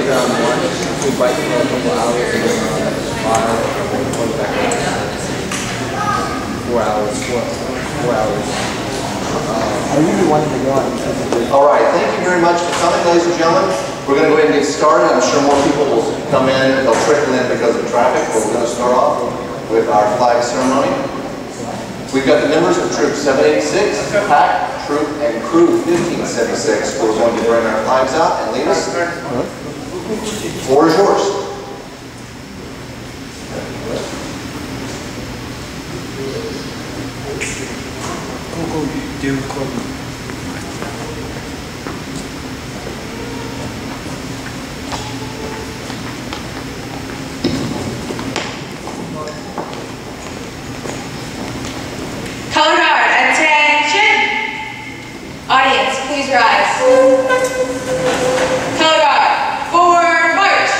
plays lunch. We bike for a couple hours and then fire and then go back out. 4 hours. 4 hours. I really wanted to go out. All right, thank you very much for coming, ladies and gentlemen. We're going to go ahead and get started. I'm sure more people will come in. They'll trickle in because of traffic, but we're going to start off with our flag ceremony. We've got the members of Troop 786, Pack, Troop, and Crew 1576 who are going to bring our flags out and lead us. The floor is yours. Do recording. Color guard, attention! Audience, please rise. Color guard, forward march.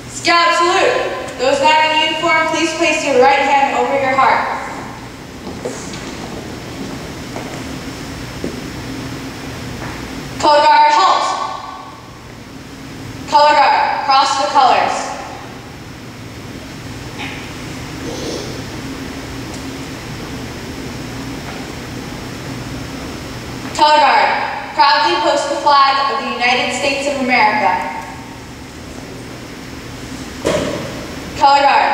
Scout salute. Those not in uniform, please place your right hand over your heart. Color guard, halt. Color guard, cross the colors. Color guard, proudly post the flag of the United States of America. Color guard,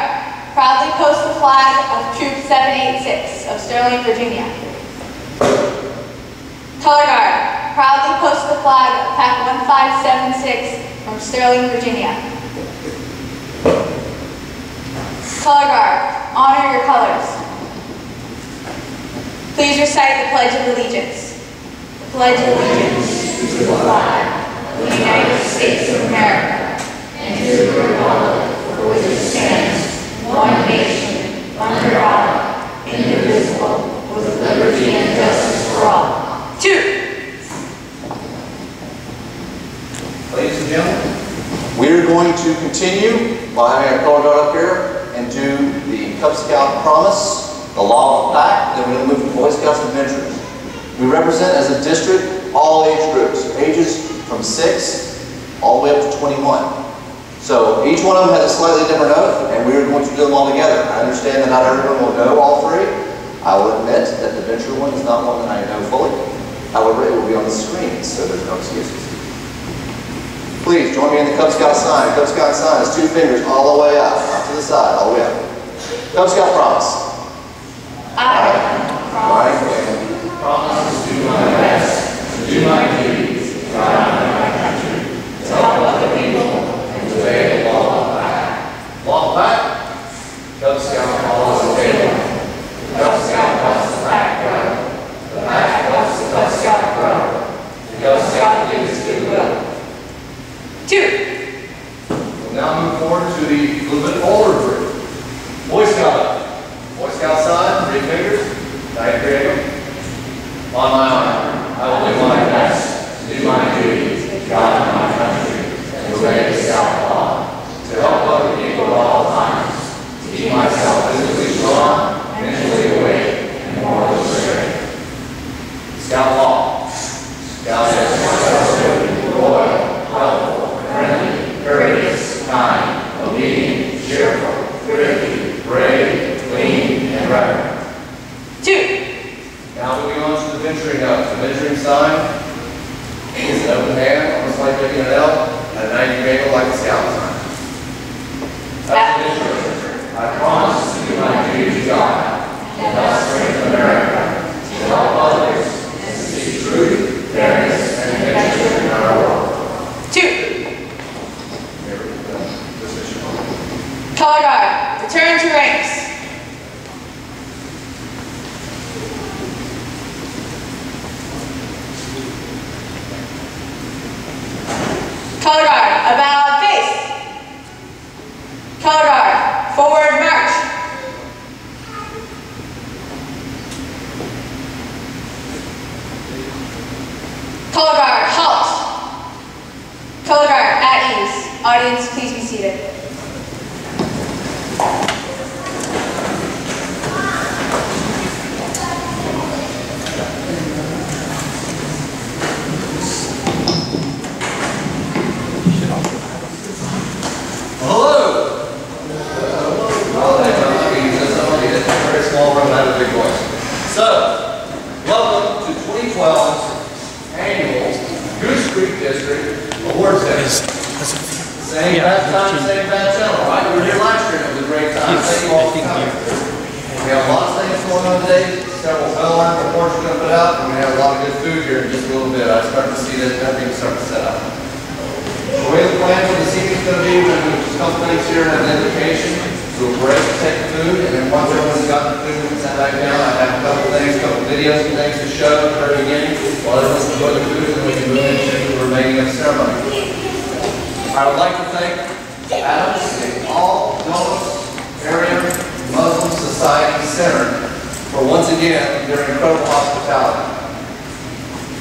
proudly post the flag of Troop 786 of Sterling, Virginia. Color guard, proudly post the flag of Pack 1576 from Sterling, Virginia. Color guard, honor your colors. Please recite the Pledge of Allegiance. Pledge allegiance to the flag of the United States of America and to the republic for which it stands, one nation, under God, indivisible, with liberty and justice for all. 2. Ladies and gentlemen, we're going to continue by having our color guard up here and do the Cub Scout promise, the law of the pack, then we're going to move to Boy Scouts and Adventurers. We represent as a district all age groups, ages from 6 all the way up to 21. So each one of them has a slightly different oath, and we are going to do them all together. I understand that not everyone will know all three. I will admit that the venture one is not one that I know fully. However, it will be on the screen, so there's no excuses. Please join me in the Cub Scout sign. Cub Scout sign is 2 fingers all the way up, not to the side, all the way up. Cub Scout promise. Promise to do my best, to do my duties, to honor my country, to help other people, and to obey the law of the pack. Law of the pack. Cub Scout follows the table. The Cub Scout helps the pack grow. The pack helps the Cub Scout grow. The Cub Scout gives goodwill. 2. We'll now move forward to the little bit older group. Boy Scout. Boy Scout sign, 3 fingers. Diagram. On my honor, I will do my best to do my duties, to honor my country, and to obey the Scout law, to help other people at all times, to keep myself physically strong, mentally awake, and morally straight. Scout law. Scout is loyal, helpful, friendly, courteous, kind, obedient, cheerful, thrifty, brave, clean, and reverent. 2. Now moving on to the venturing oath. The venturing sign is an open hand, almost like making an L, at a 90 angle like the Scout sign. As a venturer, I promise to do my duty to God, and thus strengthen America, to help others, and to seek truth, fairness, and adventure in our world. 2. Color guard, return to ranks. Color guard, about face. Color guard, forward march. Color guard, halt. Color guard, at ease. Audience, please be seated. Awards Day. Is Same bad time, same bad channel, right? We were here last year, it was a great time. Thank you all for coming. We have lots of things going on today, several well-armed reports we're going to put out, and we have a lot of good food here in just a little bit. I start to see that everything's starting to set up. The way the plan for this evening is going to be, we're going to do just a couple things here and have an invitation. Do a break to take food, and then once everyone's gotten food, we can send back down. I have a couple things, a couple videos and things to show at the very beginning while everyone's enjoying the food, and then we can move into the remaining of the ceremony. I would like to thank Adams and all Dulles Area Muslim Society Center for once again their incredible hospitality.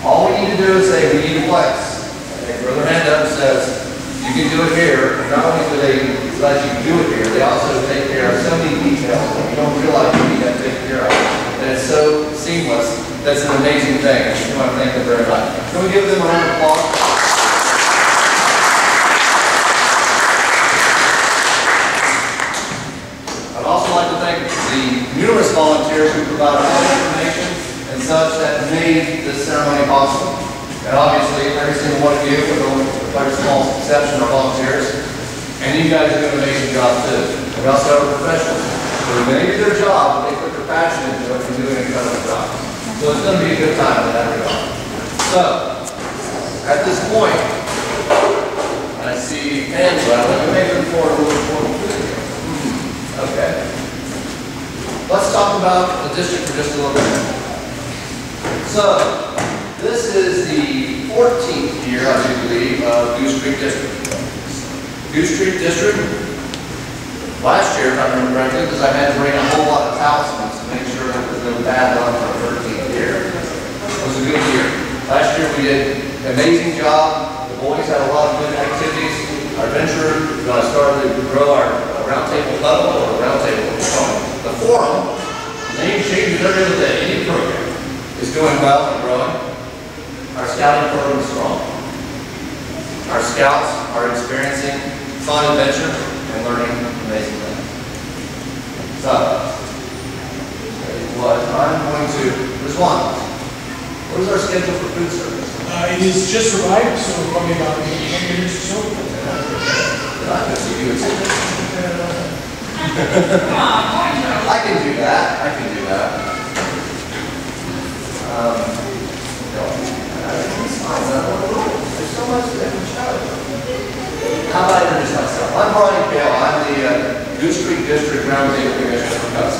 All we need to do is say we need a place. They throw their hand up and says, you can do it here. Not only do they let you do it here, they also take care of so many details that you don't realize you need to take care of. And it's so seamless. That's an amazing thing. I just want to thank them very much. Can we give them a round of applause? I'd also like to thank the numerous volunteers who provided all the information and such that made this ceremony possible. And obviously, every single one of you, with only a very small exception, are volunteers. And you guys are doing an amazing job too. We also have professionals who may do their job, but they put their passion into it and doing an incredible job. So it's going to be a good time in that regard. So, at this point, I see hands up. Let me make them forward a little more. Okay. Let's talk about the district for just a little bit. So, this is the 14th year, I do believe, of Goose Creek District. Goose Creek District, last year, if I remember correctly, because I had to bring a whole lot of talismans to make sure there was no bad luck for the 13th year. It was a good year. Last year we did an amazing job. The boys had a lot of good activities. Our venture started to grow our round table level, or round table, the forum. The name changes every other day. Any program is doing well and growing. Our scouting program is strong. Our scouts are experiencing fun adventure and learning amazing things. So, what I'm going to, there's one. What is our schedule for food service? It is just arrived, so probably about 10 minutes or so. Did I just give you a ticket? I can do that. I can do that. There's so much that can show. How about I introduce myself? I'm Brian Kale. I'm the Goose Creek District Roundtable Commissioner for Cubs.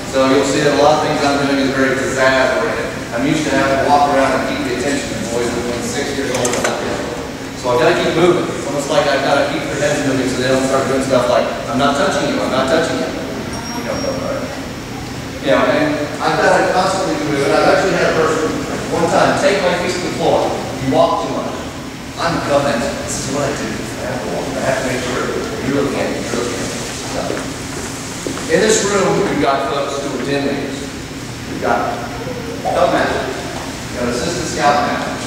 So you'll see that a lot of things I'm doing is very pizzazz oriented. I'm used to having to walk around and keep the attention of boys between 6 years old and up there. So I've got to keep moving. It's almost like I've got to keep their heads moving so they don't start doing stuff like, I'm not touching you, I'm not touching you. You don't know about it. You know, and I've got to constantly move. And I've actually had a person one time take my feet to the floor. You walk too much. I'm coming. This is what I do. I have to walk. I have to make sure you're looking at me. You're looking at me. So, in this room, we've got folks who are den leaders. We've got Cub Master. We've got Assistant Scout Master.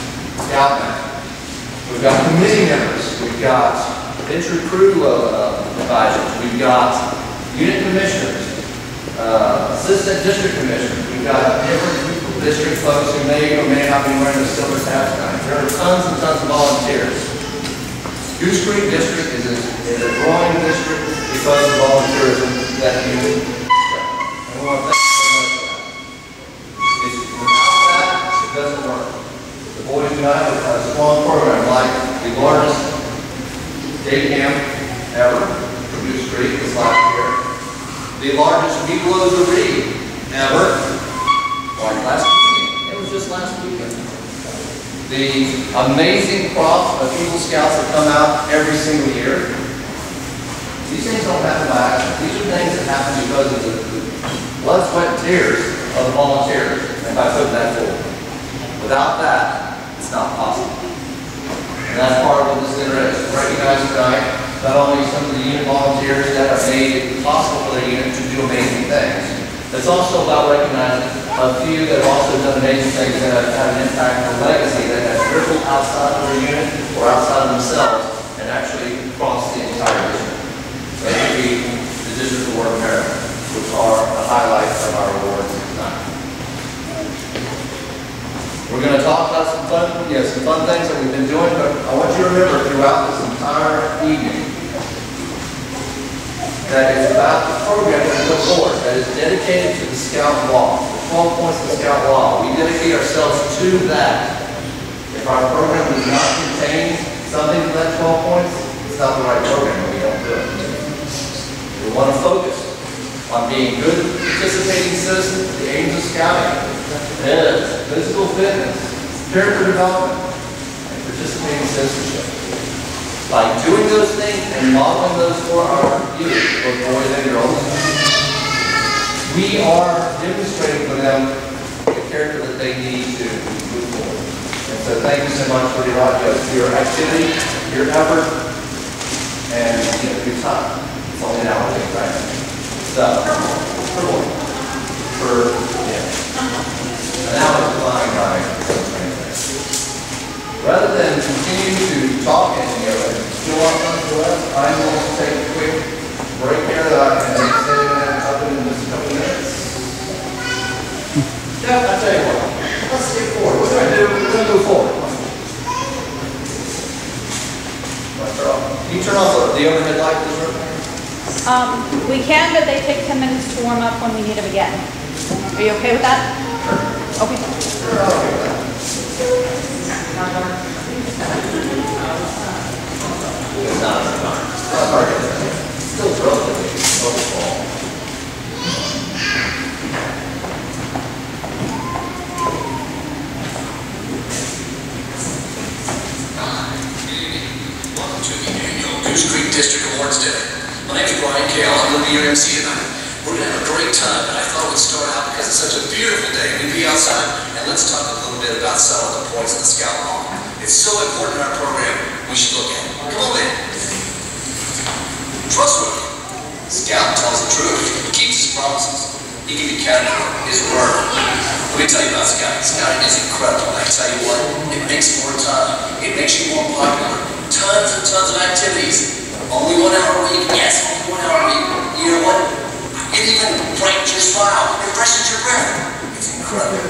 Scout Master. We've got committee members. We've got entry crew advisors. We've got unit commissioners. Assistant district commissioners. We've got different district folks who may or may not be wearing the silver tabs tonight. There are tons and tons of volunteers. Goose Creek District is a growing district because of volunteerism that you do. And we want to thank you so much for that. Without that, it doesn't work. The boys do not have a strong program like the largest day camp ever for Goose Creek this last year. The largest Meatloaf ever, like last weekend. It was just last weekend. The amazing crop of Eagle Scouts that come out every single year. These things don't happen by accident. These are things that happen because of the blood, sweat, and tears of the volunteers and by putting that forward. Without that, it's not possible. And that's part of what this dinner is. Recognizing tonight not only some of the unit volunteers that have made it possible for their unit to do amazing things, it's also about recognizing a few that have also done amazing things that have had an impact on legacy that has rippled outside of their unit or outside of themselves and actually across the entire district. That would be the District Award of Merit, which are the highlights of our awards tonight. We're going to talk about some fun things that we've been doing, but I want you to dedicated to the Scout Law, the 12 points of the Scout Law. We dedicate ourselves to that. If our program does not contain something to that 12 points, it's not the right program, and we don't do it. We want to focus on being good, participating citizens of the aims of scouting. That is physical fitness, character development, and participating citizenship. By doing those things and modeling those for our youth, both boys and girls, we are demonstrating for them the character that they need to move forward. And so thank you so much for your activity, your effort, and your time. It's only an hour, right? So, an hour is fine, right? Rather than continue to talk and still want to go up, I'm going to take a quick break here that I can say up in just a couple minutes. Yeah, I'll tell you what. Let's get forward. What do I do? We're going to move forward. Can you turn off the overhead light in this room? We can, but they take 10 minutes to warm up when we need them again. Are you okay with that? Sure. Okay. Sure, I'll okay with that. It's not a time. It's not hard to do. It's still relatively small. Welcome to the annual Goose Creek District Awards Day. My name is Brian Kale. I'm going to be your MC tonight. We're going to have a great time, and I thought we'd start out because it's such a beautiful day. We'd be outside, and let's talk a little bit about some of the points of the Scout Law. It's so important in our program, we should look at it. Come on in. Trustworthy. Scout tells the truth. He keeps his promises. He can be counted on his word. Let me tell you about scouting. Scouting is incredible. I tell you what, it makes more time. It makes you more popular. Tons and tons of activities. Only 1 hour a week. Yes, only 1 hour a week. You know what? It even brightens your smile. It freshens your breath. It's incredible.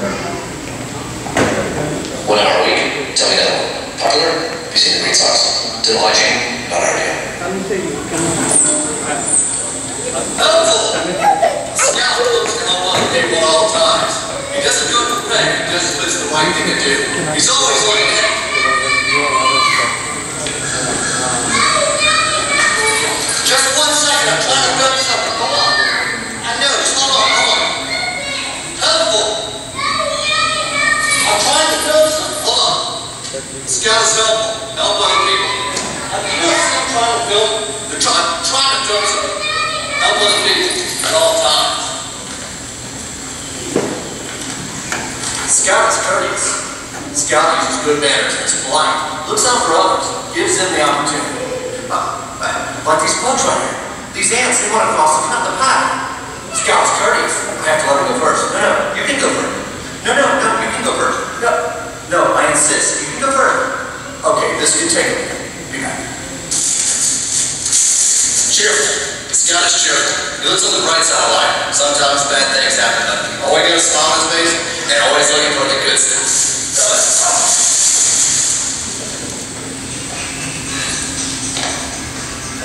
1 hour a week. Tell me that. Popular? Have you seen the Green Sox? Dental hygiene? Not our deal. Helpful! Scout looks to help other people at all times. He doesn't do it for pay. He just thinks it's the right thing to do. He's always looking ahead. Just 1 second. I'm trying to build something. Hold on. I know. Just hold on. Helpful. I'm trying to build something. Hold on. Scout is helpful. Help other people. I'm trying to build. I'm trying to build something. Help other people at all times. Scout is courteous. Scout uses good manners and is polite. Looks out for others. Gives them the opportunity. Like these bugs right here. These ants, they want to cross the path. Scout's courteous. I have to let her go first. No, you can go first. No, you can go first. No, I insist. You can go first. Okay, this can take a minute. You got it. Cheerful. Scout is cheerful. He looks on the bright side of life. Sometimes bad things happen to him. Always got a smile on his face and always looking for the good stuff.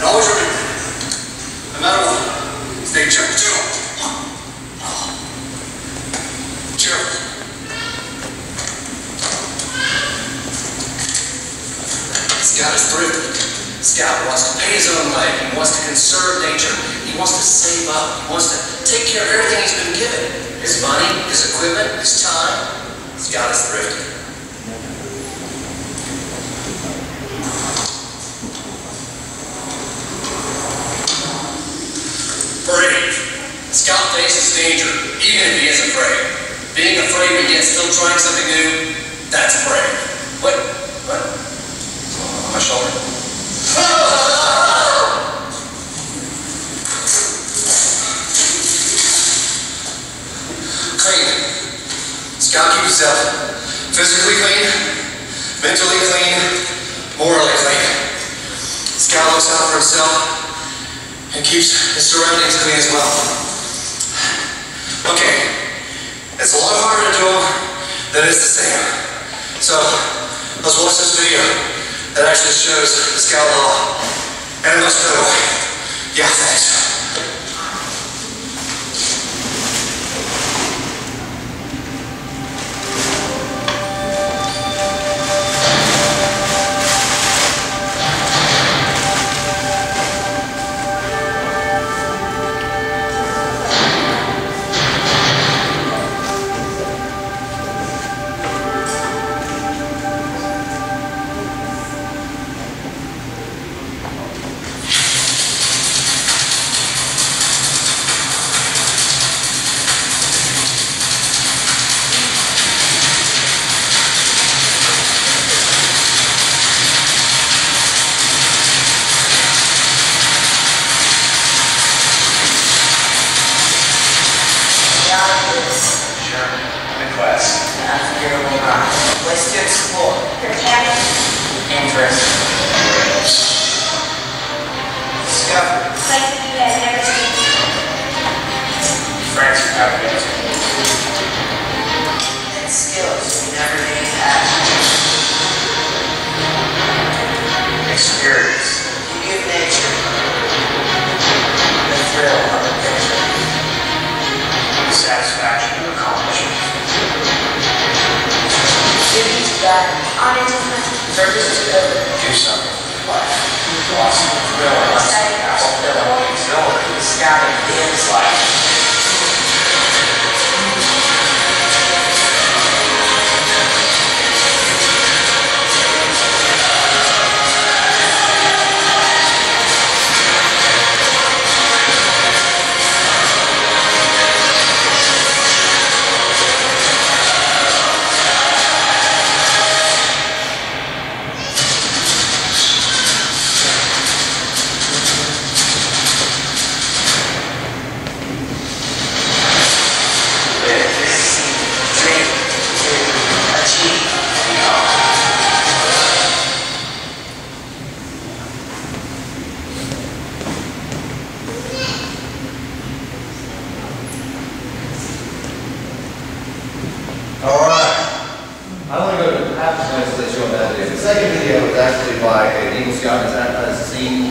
And always remember, no matter what, stay cheerful. Cheerful. Scout is thrifty. Scout wants to pay his own way. He wants to conserve nature. He wants to save up. He wants to take care of everything he's been given. His money, his equipment, his time. Scout is thrifty. Brave. Scout faces danger, even if he is afraid. Being afraid but yet still trying something new, that's brave. What? On my shoulder. Clean. Scout keeps himself physically clean, mentally clean, morally clean. Scout looks out for himself and keeps his surroundings clean as well. Okay, it's a lot harder to do them than it is to say them. So, let's watch this video that actually shows the Scout Law in a much better way. Yeah, thanks. Explore. Protect. Interest. Discovery. Places you have never seen. Friends you have been to. And skills you never knew you had. Experience. Beauty of nature. The thrill of adventure. The satisfaction of accomplishment. Duty to God. Honor to country. Purpose to do something. Life. Awesome. Thrilling. Exciting. Fulfilling. Exhilarating. Scouting. Dance life.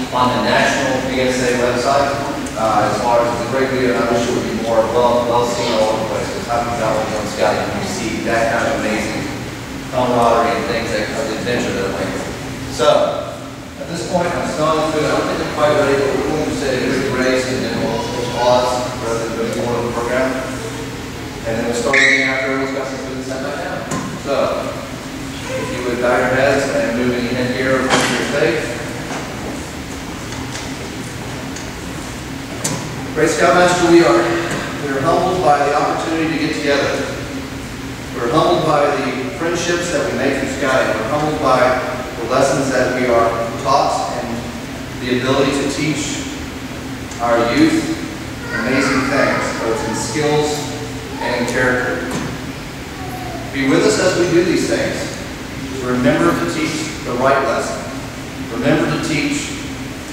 On the national BSA website, as far as the great video, and I wish it would be more well seen all over the place, because how many travel on scouting when you see that kind of amazing camaraderie and things, that kind of adventure that I'm making. So, at this point, I'm stalling through it. I don't think I'm quite ready, but we're going to say a quick race, and then we'll pause rather than go more of the program. And then we'll start again after everyone's got some food and sent back down. So, if you would bow your heads and move any head gear over to your face. Great Scoutmaster, we are humbled by the opportunity to get together. We're humbled by the friendships that we make through scouting. We're humbled by the lessons that we are taught and the ability to teach our youth amazing things, both in skills and in character. Be with us as we do these things. Remember to teach the right lesson. Remember to teach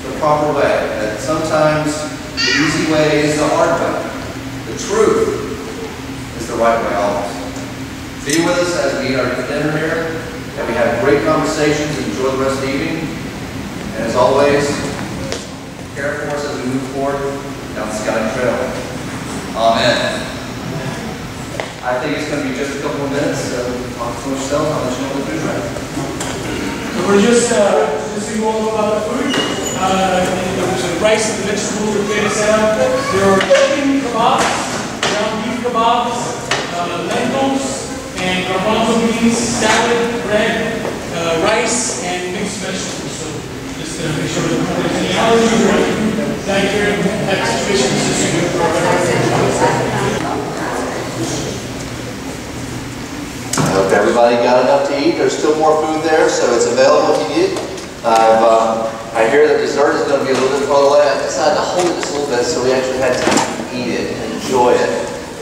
the proper way. That sometimes the easy way is the hard way. The truth is the right way always. Be with us as we eat our dinner here, that we have great conversations and enjoy the rest of the evening. And as always, care for us as we move forward down the Scouting Trail. Amen. I think it's going to be just a couple of minutes, so talk to yourself, I'll let you know what the food's ready. So we're just see more about the food. The rice and the vegetables are clearly set up. There are chicken kebabs, ground beef kebabs, lentils, and garbanzo beans, salad, bread, rice, and mixed vegetables. So just make sure that there's any allergies or any dietary type situations. Just a good program. I hope everybody got enough to eat. There's still more food there, so it's available if you need it. I hear that dessert is going to be a little bit further away. I decided to hold it just a little bit so we actually had time to eat it and enjoy it.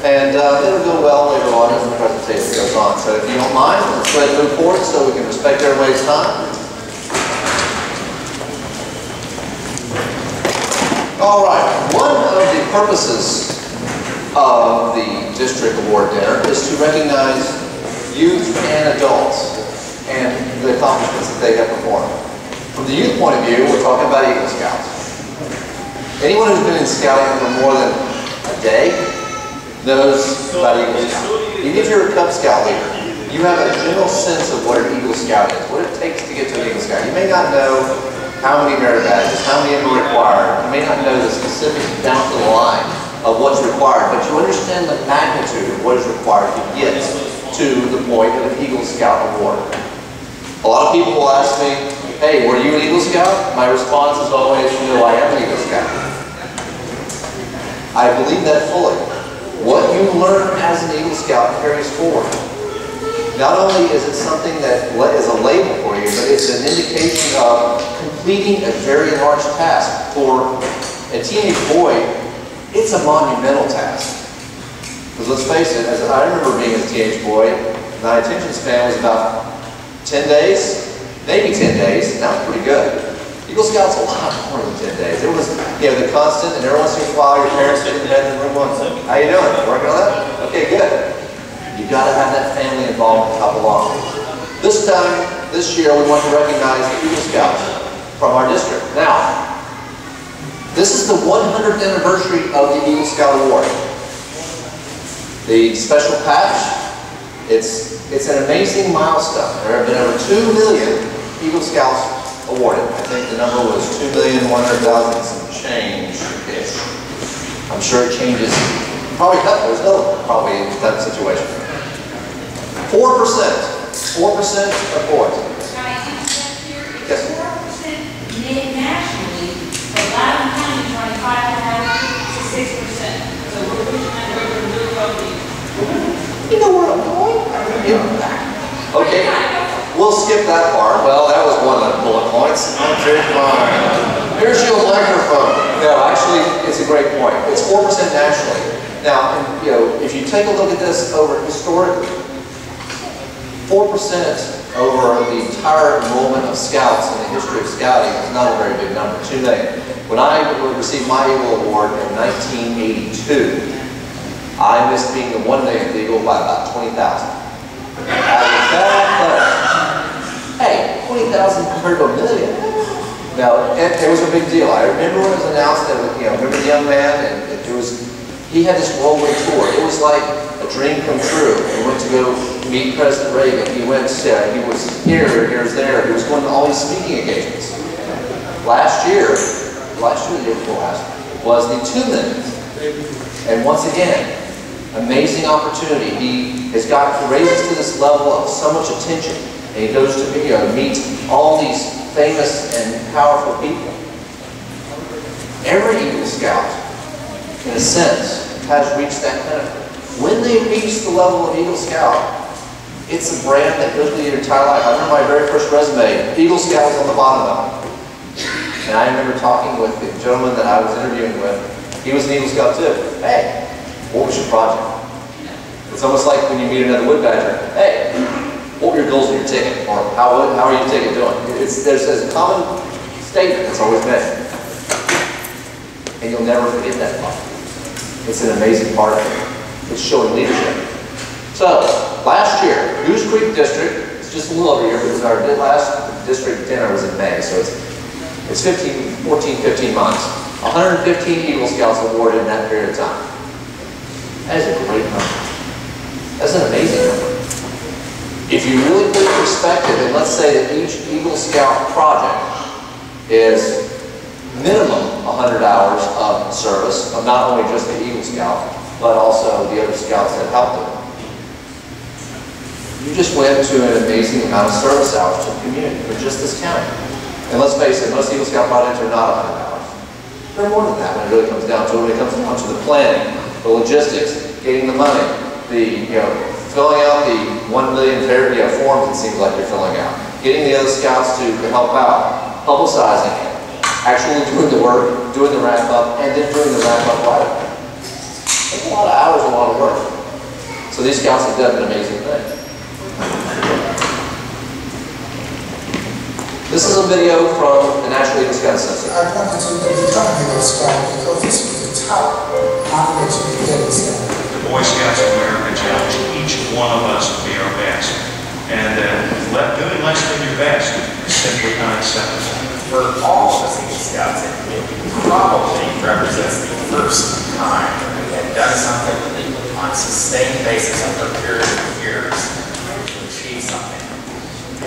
And it'll go well later on as the presentation goes on. So if you don't mind, let's go ahead and move forward so we can respect everybody's time. All right, one of the purposes of the District Award Dinner is to recognize youth and adults and the accomplishments that they have performed. From the youth point of view, we're talking about Eagle Scouts. Anyone who's been in scouting for more than a day knows about Eagle Scout. Even if you're a Cub Scout leader, you have a general sense of what an Eagle Scout is, what it takes to get to an Eagle Scout. You may not know how many merit badges, how many are required. You may not know the specifics down to the line of what's required, but you understand the magnitude of what is required to get to the point of an Eagle Scout award. A lot of people will ask me, hey, were you an Eagle Scout? My response is always, no, I am an Eagle Scout. I believe that fully. What you learn as an Eagle Scout carries forward. Not only is it something that is a label for you, but it's an indication of completing a very large task. For a teenage boy, it's a monumental task. Because let's face it, as I remember being a teenage boy, my attention span was about 10 days, maybe 10 days, and that was pretty good. Eagle Scouts a lot more than 10 days. It was, you know, the constant, and every once in a while your parents get in bed in the room going, how you doing? Working on that? Okay, good. You got to have that family involvement top along. This time, this year, we want to recognize the Eagle Scouts from our district. Now, this is the 100th anniversary of the Eagle Scout Award. The special patch, it's an amazing milestone. There have been over 2 million Eagle Scouts awarded. I think the number was 2,100,000 some change-ish. I'm sure it changes. Probably not. There's no probably in that situation. 4% of boys. Yes. 4% nationally, but Loudoun County 25.5 to 6%. So we're pushing that over really well. You know where I'm going? Okay. We'll skip that part. Well, that was one of the bullet points. Okay, fine. Here's your microphone. No, actually, it's a great point. It's 4% nationally. Now, you know, if you take a look at this over historically, 4% over the entire enrollment of Scouts in the history of Scouting is not a very big number. 2 million. When I received my Eagle Award in 1982, I missed being the 1 millionth Eagle by about 20,000. Hey, 20,000 compared to 1 million. Now, it was a big deal. I remember when it was announced that, you know, remember the young man, and he had this whirlwind tour. It was like a dream come true. He went to go meet President Reagan. He went, he was here, he was there. He was going to all these speaking engagements. Last year, the year before last, was the 2 millionth. And once again, amazing opportunity. He has raised to this level of so much attention. And he goes to meet all these famous and powerful people. Every Eagle Scout, in a sense, has reached that pinnacle. When they reach the level of Eagle Scout, it's a brand that goes with your entire life. I remember my very first resume, Eagle Scout was on the bottom of it. And I remember talking with the gentleman that I was interviewing with. He was an Eagle Scout too. Hey, what was your project? It's almost like when you meet another wood badger. Hey, what were your goals in your ticket? Or how are your ticket doing? There's a common statement that's always made. And you'll never forget that part. It's an amazing part of it. It's showing leadership. So, last year, Goose Creek District, it's just a little over a year because our last district dinner was in May, so it's 15 months. 115 Eagle Scouts awarded in that period of time. That is a great number. That's an amazing number. If you really put it in perspective, and let's say that each Eagle Scout project is minimum 100 hours of service of not only just the Eagle Scout, but also the other Scouts that helped them. You just went to an amazing amount of service hours to the community for just this county. And let's face it, most Eagle Scout projects are not 100 hours. They're more than that when it really comes down to it. When it comes down to the planning, the logistics, getting the money, filling out the 1 million forms it seems like you're filling out, getting the other Scouts to help out, publicizing it, actually doing the work, doing the wrap up, and then doing the wrap up right away. That's a lot of hours, a lot of work. So these Scouts have done an amazing thing. This is a video from the National Eagle Scout Center. I wanted to become an Eagle Scout because this was the top honor that you could get in Scout. The Boy Scouts of America challenge each one of us to be our best. And doing less than your best is simply not acceptable. For all of us Eagle Scouts, it probably represents the first time we had done something on a sustained basis over a period of years to achieve something.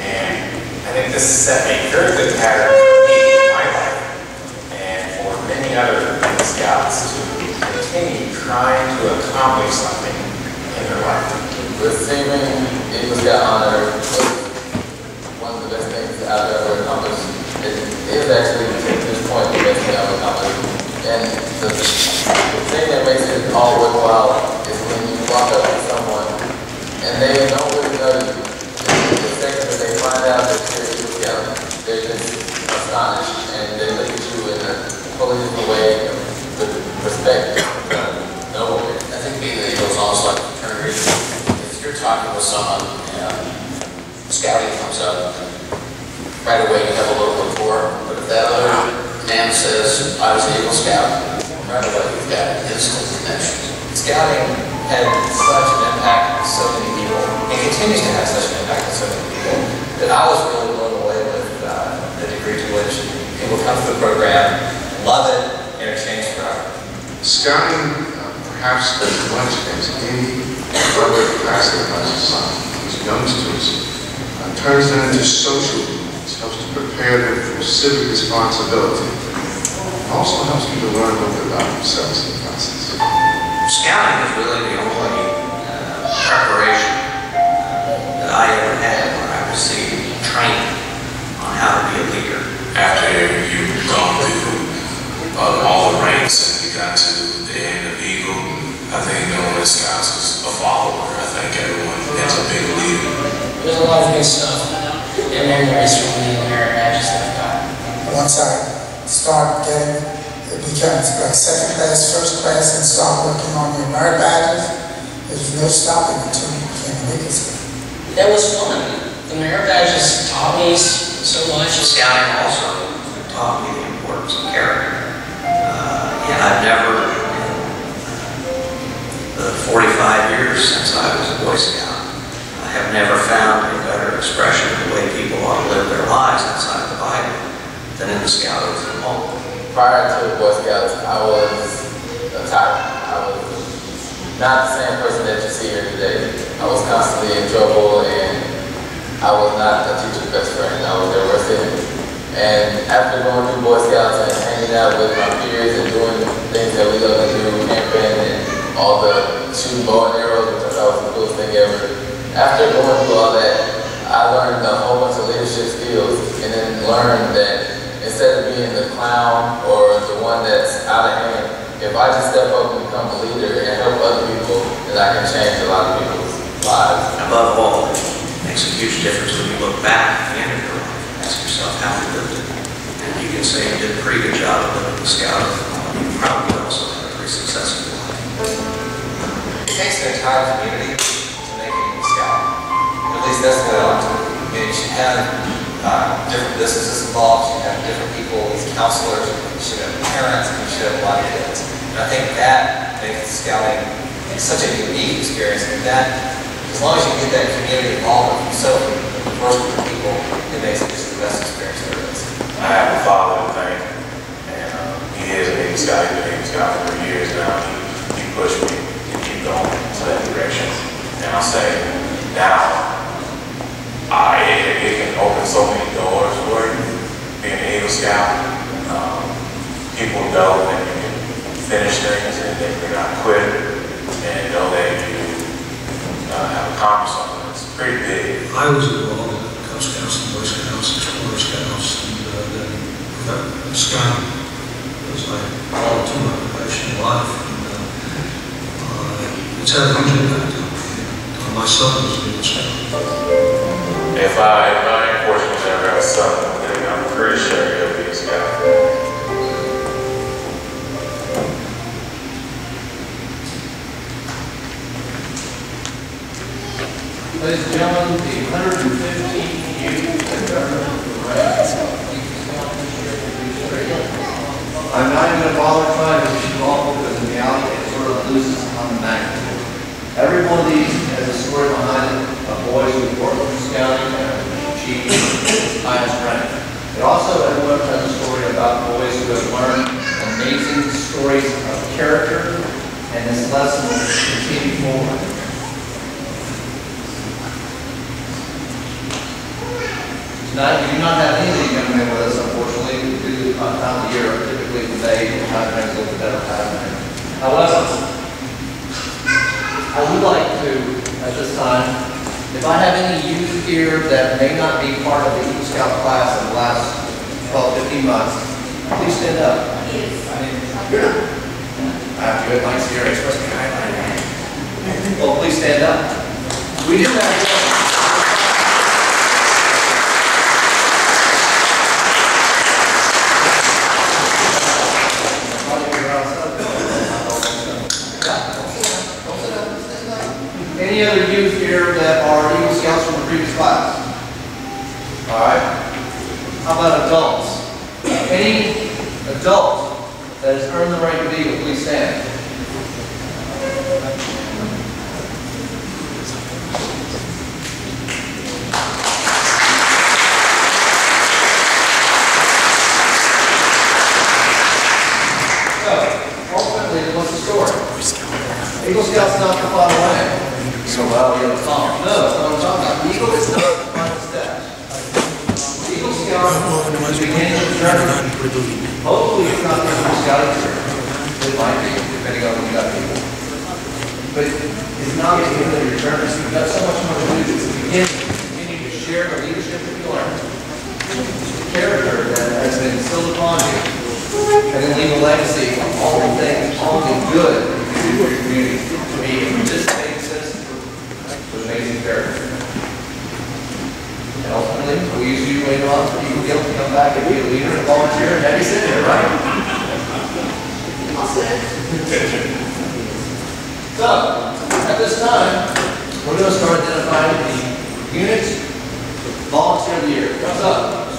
And I think this set a very good pattern for me in my life and for many other Eagle Scouts to continue trying to accomplish something in their life. Receiving Eagle Scout honor was one of the best things I've ever accomplished. It is actually, to this point, the best thing I've accomplished. And the thing that makes it all worthwhile is when you walk up to someone and they don't really know you. The second that they find out that you're Eagle Scout, they're just astonished and they look at you in a totally different way with respect. I think being an Eagle is almost like a fraternity. If you're talking with someone scouting comes up, right away you have a little rapport. But if that other man says, I was an Eagle Scout, right away you've got instant connection. Scouting had such an impact on so many people, and continues to have such an impact on so many people, that I was really blown away with the degree to which people come through the program, love it, and exchange forever. Scouting, perhaps as much as any other facet of our society, these youngsters, turns them into social beings, helps to prepare them for civic responsibility, and also helps them to learn a little bit about themselves in the process. Scouting is really the only preparation that I ever had when I received training on how to be a leader. After you've gone through all the ranks and you got to the end of Eagle, I think no one scouts is a follower. I think everyone ends up being a leader. There's a lot of good stuff and memories from the merit badges that I've got. Once I start getting, it becomes like second class, first class, and start working on your merit badges, there's no stopping until you became an Eagle Scout. That was fun. The merit badges taught me so much. Scouting also taught me the importance of character. And I've never, in the 45 years since I was a Boy Scout, I have never found a better expression of the way people ought to live their lives outside of the Bible than in the Scout Oath from home. Prior to Boy Scouts, I was a tyrant. I was not the same person that you see here today. I was constantly in trouble, and I was not a teacher's best friend. I was their worst enemy. And after going through Boy Scouts and hanging out with my peers and doing things that we love to do, camping and all the shooting bow and arrows, which I thought was the coolest thing ever. After going through all that, I learned a whole bunch of leadership skills, and then learned that instead of being the clown or the one that's out of hand, if I just step up and become a leader and help other people, then I can change a lot of people's lives. Above all, it makes a huge difference when you look back at the end of your life and ask yourself how you lived it. And you can say you did a pretty good job of living the Scout. You probably also had a pretty successful life. It takes an entire community to make a Eagle Scout. At least that's what I like to do. You should have different businesses involved, you should have different people, these counselors, you should have parents, and you should have a lot of kids. And I think that makes scouting such a unique experience, and that, as long as you get that community involved with yourself, first with the people, it makes it just the best experience there is. I have a father to thank, and he is an Eagle Scout. He's been an Eagle Scout for 3 years now. He pushed me to keep going to that direction. And I'll say, now, it can open so many doors for you, being an Eagle Scout. People know that you can finish things and that you're not quit, and know that you have accomplished something that's pretty big. I was involved in Cub Scouts and Boy Scouts, Explorer Scouts, and then Scouting was like all to my professional life. And, it's had a huge impact on my son as a Eagle Scout. If I am fortunate to ever have a son, then I'm pretty sure he'll be a Scout. Ladies and gentlemen, the 115th youth and government parade. I'm not even going to bother trying to shoot all because in reality it sort of loses on the magnitude. Every one of these has a story behind it of boys who worked through scouting and achieved the highest rank. It also, everyone has a story about boys who have learned amazing stories of character, and this lesson will continue forward. Tonight, we do not have any young men with us, unfortunately, due to the time of year. Typically today, the time frame is a little bit better time. However, I would like to, at this time, if I have any youth here that may not be part of the Eagle Scout class in the last 12, 15 months, please stand up. You're not. I have to go like Sierra Express guideline. Well, please stand up. We do have. Any other youth here that are Eagle Scouts from the previous class? Any adult that has earned the right to be here, please stand. So, ultimately, what's the story? Eagle Scout's not the final rank. So, well, we have a song. No, that's not what I'm talking about. Eagle is not the final step. Eagle Scout is the beginning of the journey. Hopefully, it's not the Eagle Scouting journey. It might be, depending on when you got people. But it's not the end of your journey. You've got so much more to do. It's the beginning. Continue to share the leadership that you learned. The character that has been instilled upon you. And then leave a legacy of all the things, all the good you can do for your community. To be a participating citizen with amazing character. And ultimately, we'll use you later on for Eagle Guild to come back and be a leader and volunteer and have you sit there, right? I'll sit. So, at this time, we're going to start identifying the unit volunteer of the year. Comes up.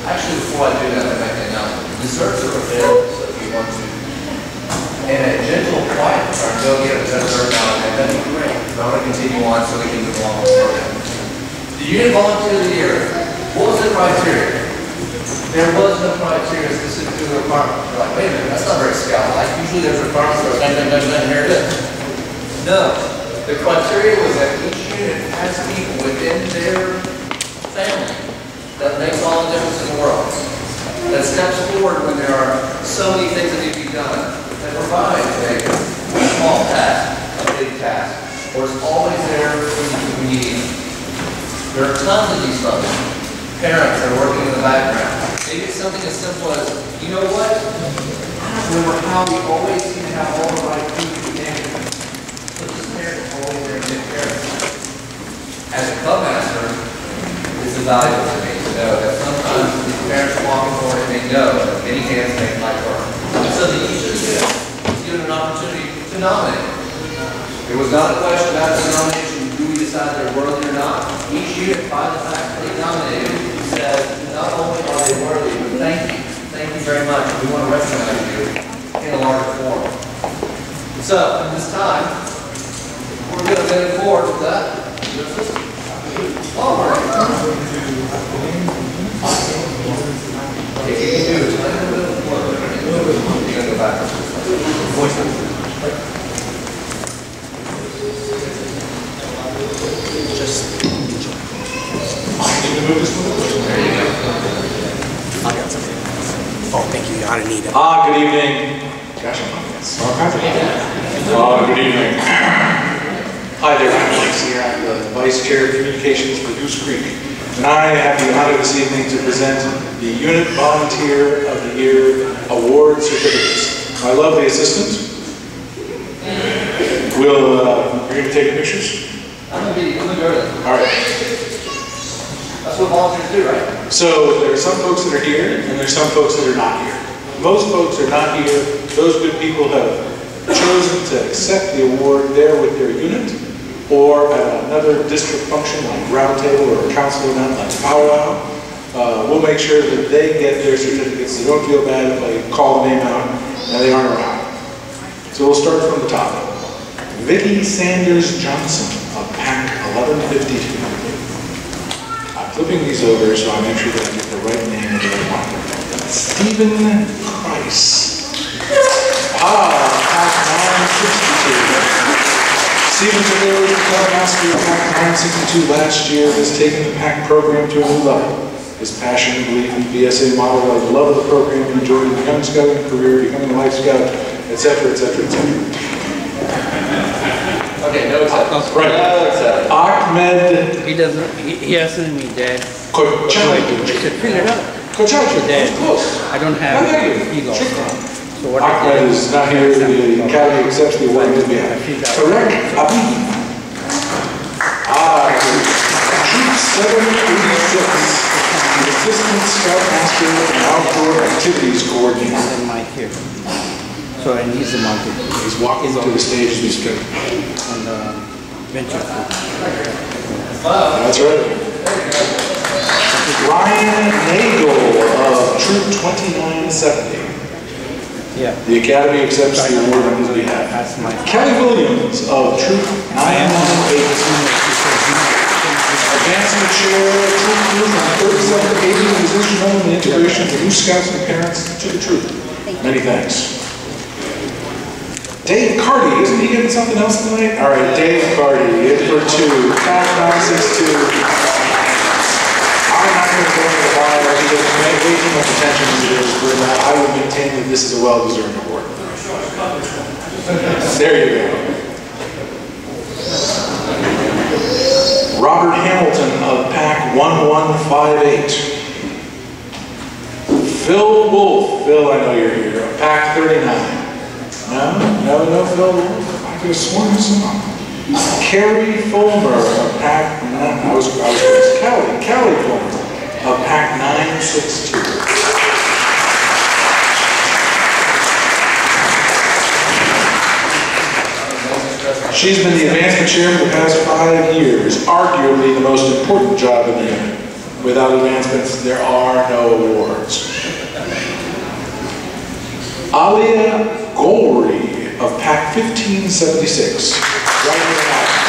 Actually, before I do that, I'd like to announce desserts are available, so if you want to, in a gentle, quiet turn, go get a dessert now, and that'd be great. But I'm going to continue on so we can move along with the program. The unit volunteer of the year, what was the criteria? There was no criteria specific to the requirement. You're like, wait a minute, that's not very scout-like. Usually there's requirements for here it is. No. The criteria was that each unit has people within their family that makes all the difference in the world. That steps forward when there are so many things that need to be done. That provides a small task, a big task, or is always there when you need them. There are tons of these folks. Parents that are working in the background. Maybe it's something as simple as, you know what? I don't remember how we always seem to have all the right food to the table. So this parent is always there to take care of it. As a club master, it's invaluable to me to know that sometimes these parents are walking forward and they know that many hands make light work. So the each of them is given an opportunity to nominate. It was not a question about the nomination, do we decide they're worthy or not? Each unit, by the fact that they nominated, says not only are they worthy, but thank you very much. We want to recognize you in a larger form. So, at this time, we're going to move forward with that. All right. If you can do it, I know it doesn't work. You're going to go back. Voice it. Just enjoy. There you go. I got something. Oh, thank you. I didn't need it. Good evening. Gotcha. Good evening. Hi there, I'm Mike here. I'm the Vice Chair of Communications for Goose Creek. And I have the honor this evening to present the Unit Volunteer of the Year Award certificates. My lovely assistant will, you're going to take pictures? I'm going to go early. All right. That's what volunteers do, right? So there are some folks that are here, and there's some folks that are not here. Most folks are not here. Those good people have chosen to accept the award there with their unit, or at another district function like roundtable or a council event like powwow. We'll make sure that they get their certificates. They don't feel bad if I call the name out and they aren't around. So we'll start from the top. Vicki Sanders Johnson of PAC 1152. I'm flipping these over so I make sure that I get the right name and the right one. Stephen Price. PAC 962. Stephen took over the club master of PAC 962 last year, has taken the PAC program to a new level. His passion and belief in the BSA model, the love of the program, he enjoyed the young scouting career, becoming a life scout, etc., etc., etc. Okay, no exceptions. Right. No exceptions. Ahmed. He doesn't, he asked me, Dad. Kochaji. I said, fill it out. Kochaji. Dad, close. I don't have ego. So what Ahmed is not here. The Academy accepts the award on behalf. Correct. Abi. Troop 786. The Assistant Scoutmaster and Outdoor Activities Coordinator. And Mike here. So I need the mountain. He's walking to the stage as we speak. On the venture. That's right. Ryan Nagel of Troop 70. Yeah. The Academy accepts the award on his behalf. That's my. Kelly Williams of Troop 918. Advancement Chair, Troop Group from 3780, and is instrumental in the integration of the new Scouts and parents to the troop. Many thanks. Dave Carty, isn't he getting something else tonight? All right, Dave Carty, in for 2, Pack 962. I'm not going to go into the fire, he doesn't pay way too much attention as it is, but I would maintain that this is a well-deserved award. There you go. Robert Hamilton of Pack 1158. Phil Wolf, Phil, I know you're here, of Pack 39. No, Phil Wolf, I could have sworn this one. Carrie Fulmer of Pack, Callie Fulmer of Pack 962. She's been the advancement chair for the past 5 years, arguably the most important job in the unit. Without advancements, there are no awards. Alia Golri of Pack 1576, right in the house.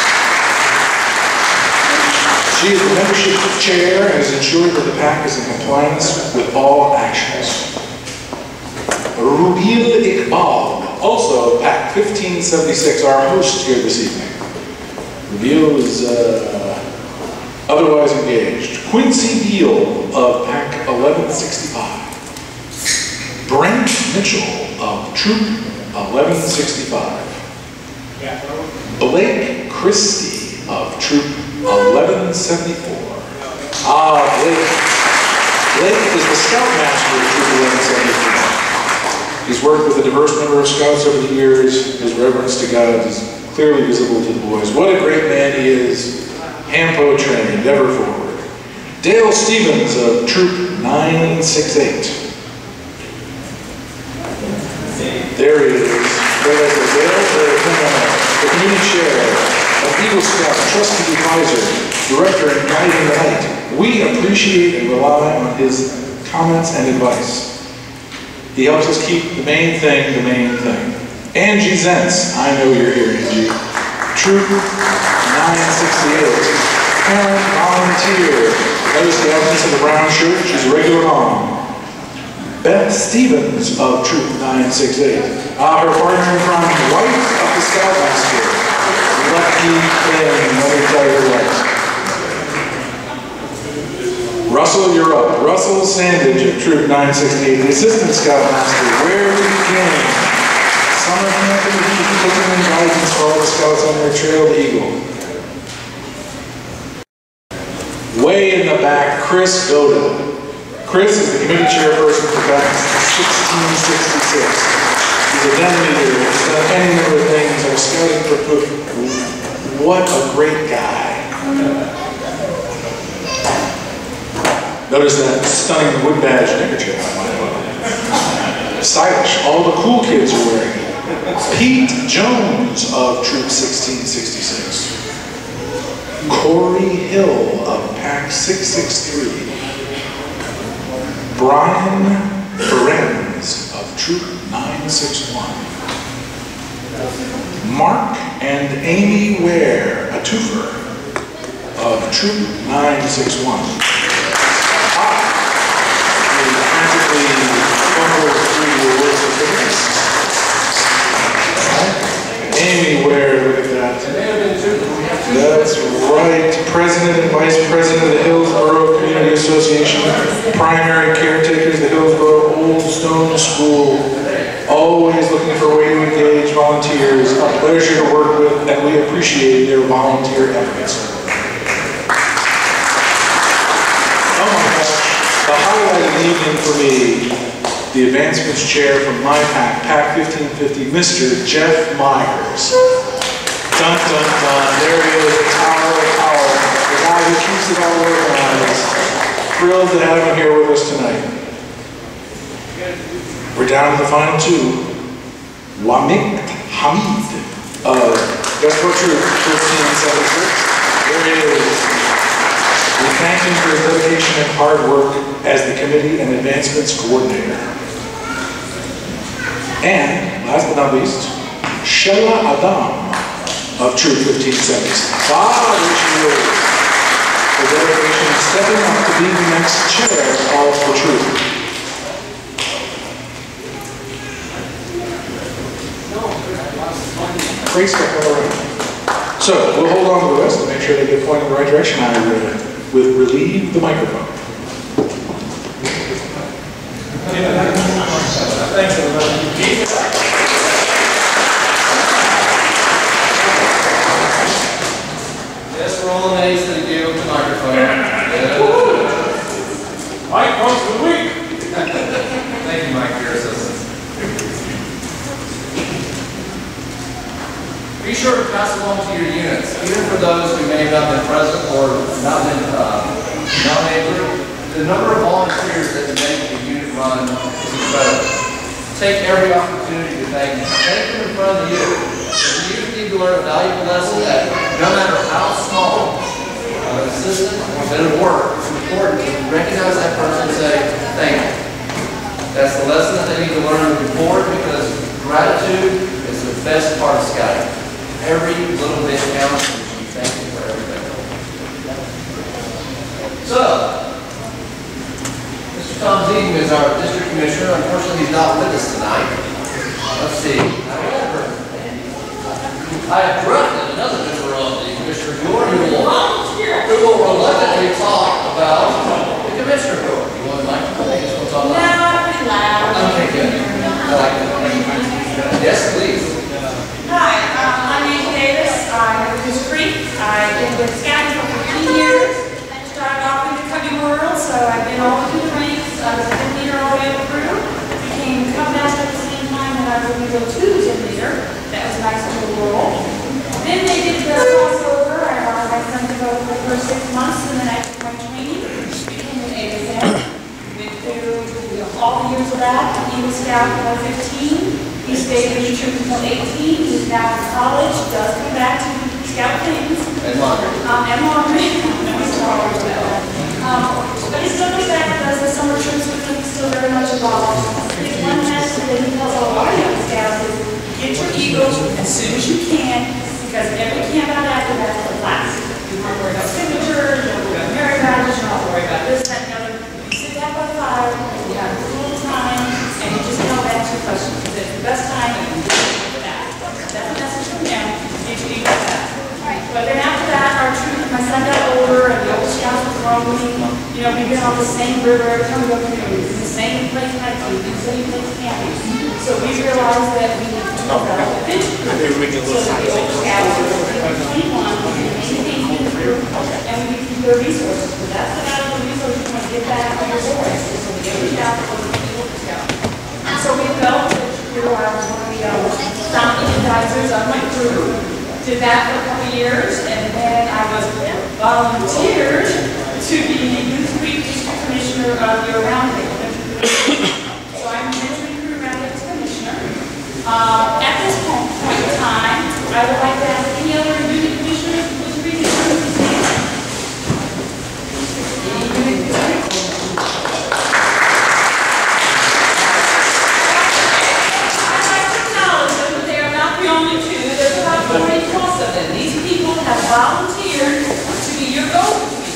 She is the membership chair and has ensured that the pack is in compliance with all actions. Rubil Iqbal, also Pack 1576, our host here this evening. Rubil is otherwise engaged. Quincy Beal of Pack 1165. Brent Mitchell of Troop 1165. Blake Christie of Troop 1174. Blake is the Scoutmaster of Troop 1174. He's worked with a diverse number of Scouts over the years. His reverence to God is clearly visible to the boys. What a great man he is. Hampo trained, ever forward. Dale Stevens of Troop 968. There he is. The community chair of Eagle Scout, trusted advisor, director, and guiding light. We appreciate and rely on his comments and advice. He helps us keep the main thing the main thing. Angie Zentz, I know you're here, Angie. Troop 968, parent volunteer. Notice the absence of the brown shirt, she's a regular mom. Beth Stevens of Troop 968. Her partner in crime, wife of the Scoutmaster. Lucky thing, let me tell you what. Russell, you're up. Russell Sandage of Troop 968, the Assistant Scoutmaster. Where we begin. Summer camp and cooking and guidance for all the Scouts on their trail to Eagle. Way in the back, Chris Goda. Chris is the committee chairperson for Pack 1666. He's a den leader, he's done any number of things, our scouting for food. What a great guy. Notice that stunning wood badge neckerchief on my own. Stylish, all the cool kids are wearing it. Pete Jones of Troop 1666. Corey Hill of Pack 663. Brian Ferenz of Troop 961. Mark and Amy Ware, a twofer, of Troop 961. We frantically fumbled through the words of goodness. Amy Ware, look at that. That's right. President and Vice President of the Hillsborough Community Association, primary caretakers of the Hillsborough Old Stone School, always looking for a way to engage volunteers, a pleasure to work with, and we appreciate their volunteer efforts. Oh my gosh, the highlight of the evening for me, the advancements chair from my pack, Pack 1550, Mr. Jeff Myers. Dun, dun, dun. There he is, the tower of power, the guy who keeps it all organized. Thrilled to have him here with us tonight. We're down to the final two. Wamik Hamid of Westbrook Troop 1576. There he is. We thank him for his dedication and hard work as the committee and advancements coordinator. And, last but not least, Shella Adam of Troop 1576. For dedication of stepping up to be the next chair of the troop. Great step all around. So, we'll hold on to the rest and make sure they get pointed in the right direction. I will relieve the microphone. Thanks, everybody. Yes, we're all amazed that he gave up the microphone. Mike, once a week. Thank you, Mike, for your assistance. Be sure to pass along to your units, even for those who may have not been present or not been nominated. The number of volunteers that make the unit run is incredible. Take every opportunity to thank them. Thank them in front of the youth. If the youth need to learn a valuable lesson that no matter how small an assistant or bit of work, it's important to recognize that person and say, thank you. That's the lesson that they need to learn moving forward, because gratitude is the best part of Scouting. Every little bit counts, and you thank you for everything. So, Mr. Tom Zeaton is our district commissioner. Unfortunately, he's not with us tonight. Let's see. I have drafted another member of the Commissioner Board who will reluctantly talk about the Commissioner Board. You want to like to talk about it? No, pretty loud. Okay, good. I like that. Yes, please. Hi, I'm Nancy Davis. I live in Goose Creek. I've been with Scouting for 15 years. Started off in the Cubby world, so I've been all through the ranks. I was a gym leader all the way up through. Became Cub Master at the same time that I was a Legal 2 gym leader. That was a nice little role. Then they did the crossover. I allowed my son to go for the first 6 months, and then I took my training. Became an ASM. Went through all the years of that. Eagle Scout until 15. He stayed with the troop until 18. He's now in college. Does come back to Scout things. And laundry. And laundry. But he still goes back and does the summer trips with me. He's still very much involved. His one message that he tells a lot of young scouts is, get your Eagles as soon as you can, because every camp out after that is a class. You don't worry about signatures, you don't worry about merit badges, you don't worry about this, that, and the other. You sit down by the fire, you have a little time, and you just tell that two questions. It's the best time you can do it for that. That's a message from him. Get your Eagles back. But then after that, our troop, my son got older, and the old scouts were growing. You know, we've been on the same river every time we go canoeing, in the same place hiking, in the same place camping. So we realized that we need to develop a vision. So that the old scouts are 21, and maintain the group, and we can keep their resources. So that's the valuable resource you want to get back on your boys. So we get reached out for the people to scout. And so we felt that I was one of the founding advisors of my group. Did that for a couple years, and then I was volunteered to be the Goose Creek District Commissioner of your roundtable. So I'm the Mentoring Crew Roundtable Commissioner. At this point in time, I would like to ask any other unit commissioners who would read the stand. Any unit commissioners? I'd like to acknowledge them, but they are not the only two. There's about 40 plus of them. These people have volunteered to be your go-between.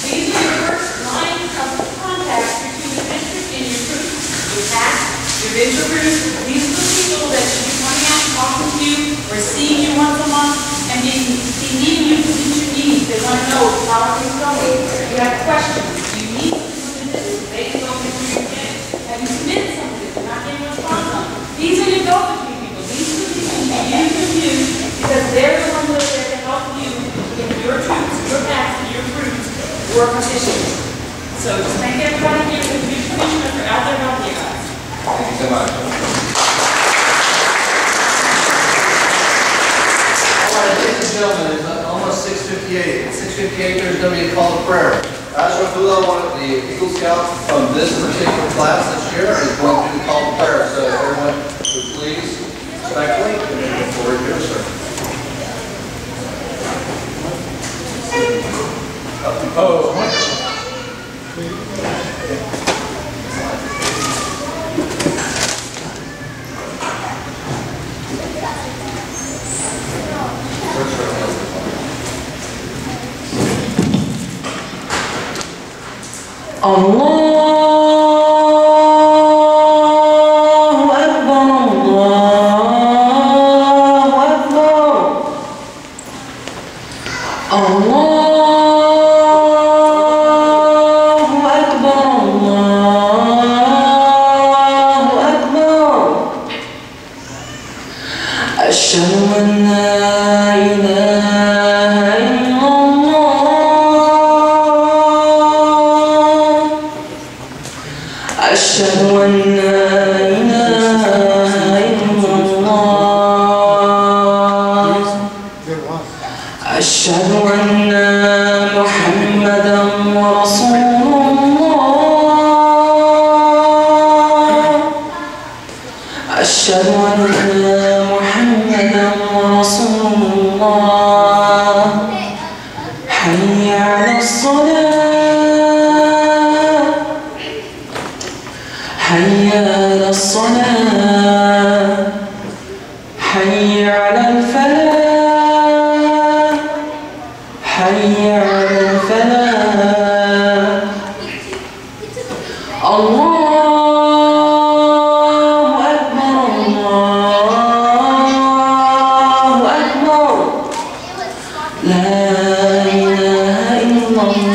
These are your first line of contact between the district and your group. Your PAC, your venture groups. These are the people that should be coming out and talking to you, or seeing you once a month, and needing you to meet your needs. They want to know how things are going. You have questions. You need to do this. They can go into your game. Have you submitted something? You're not getting a response on. These are your go-between people. These are the people you use, because they're the ones that are there to help you in your troops, your packs, and your groups work efficiently. So just thank everybody here, the commissioners are out there helping you guys. Thank you so much. All right, ladies and gentlemen, it's almost 6:58. At 6:58, there's going to be a call to prayer. Asher Abdullah, one of the Eagle Scouts from this particular class this year, is going to do the call to prayer. So everyone would please respectfully move forward here, sir. Allahu Akbar, Allahu Akbar. Allahu Akbar, Allahu Akbar. Ashhadu an la ilaha illallah. Ashhadu an la ilaha illallah. Ashhadu anna Muhammadan Rasulullah. Ashhadu anna Muhammadan Rasulullah. Hayya 'ala as-salah. Hayya 'ala as-salah. Hayya 'ala al-falah. Hayya 'ala al-falah. Allahu Akbar, Allahu Akbar. La ilaha illallah.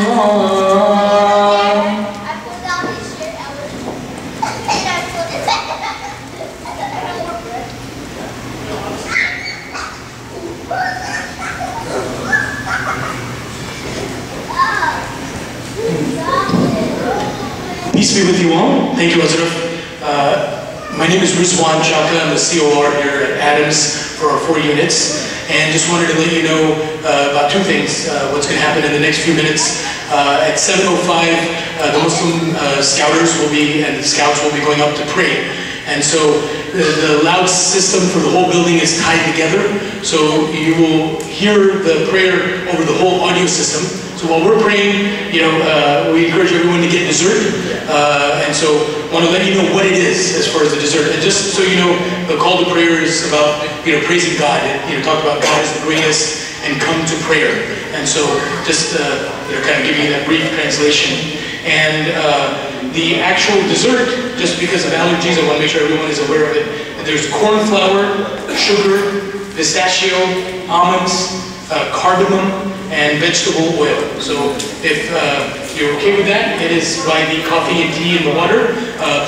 Peace be with you all. Thank you, Azraf. My name is Rizwan Chaka. I'm the COR here at Adams for our 4 units. And just wanted to let you know about 2 things. What's going to happen in the next few minutes. At 7:05, the Muslim scouters will be, and the scouts will be going up to pray. And so the loud system for the whole building is tied together. So you will hear the prayer over the whole audio system. So while we're praying, we encourage everyone to get dessert. And so I want to let you know what it is as far as the dessert. And just so you know, the call to prayer is about, praising God. Talk about God is the greatest and come to prayer. And so just, kind of giving you that brief translation. And the actual dessert, just because of allergies, I want to make sure everyone is aware of it. There's corn flour, sugar, pistachio, almonds, cardamom, and vegetable oil. So if you're okay with that, it is by the coffee and tea and the water.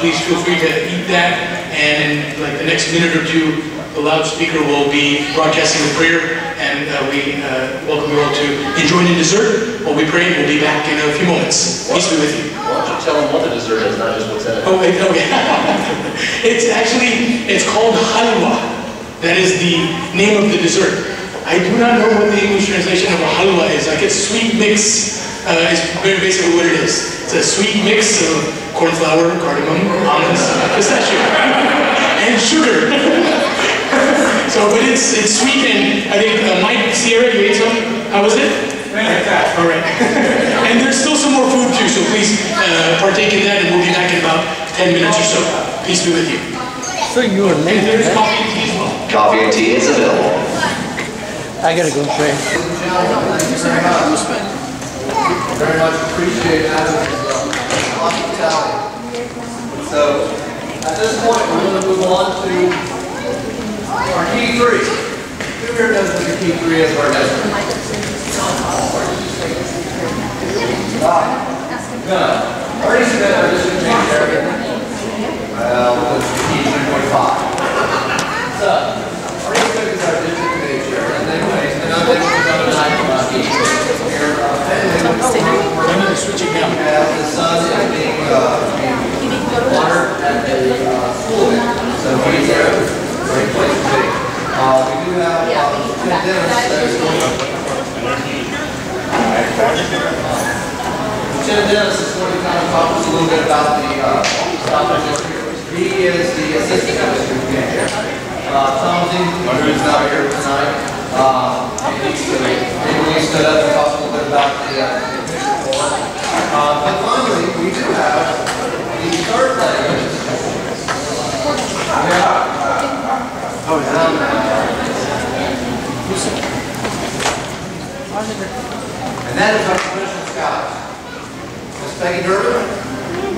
Please feel free to eat that. And in like the next minute or 2, the loudspeaker will be broadcasting the prayer. And we welcome you all to enjoy the dessert while we pray. We'll be back in a few moments. Peace be with you. Why don't you tell them what the dessert is, not just what's in it? Oh, wait, okay. It's called halwa. That is the name of the dessert. I do not know what the English translation of a halwa is. Like it's sweet mix, is very basically what it is. It's a sweet mix of corn flour, cardamom, almonds, pistachio, and sugar. So, but it's sweet, and I think Mike, Sierra, you ate some? How was it? All right. And there's still some more food too, so please partake in that, and we'll be back in about 10 minutes or so. Peace be with you. So you were late, and there's right? coffee and tea as well. Coffee and tea is available. I gotta go pray. Thank you very much. Very much appreciate Adam's hospitality. So, at this point, we're going to move on to our key 3. Who here knows what the key 3 is of our desert? Good. Already spent our district change area. Well, it's the key 3.5. So, already spent is our district change area. And then switching down. The sun is being watered at the school end. So he's there. Great place to be. We do have Tim Dennis that is going to Tim Dennis is going to kind of talk to us a little bit about the South District. He is the assistant district manager. Tom Zing, who's not here tonight, he stood up and talked a little bit about the official board. But finally, we do have the third leg. And that is our professional scouts. Mr. Peggy Durbin,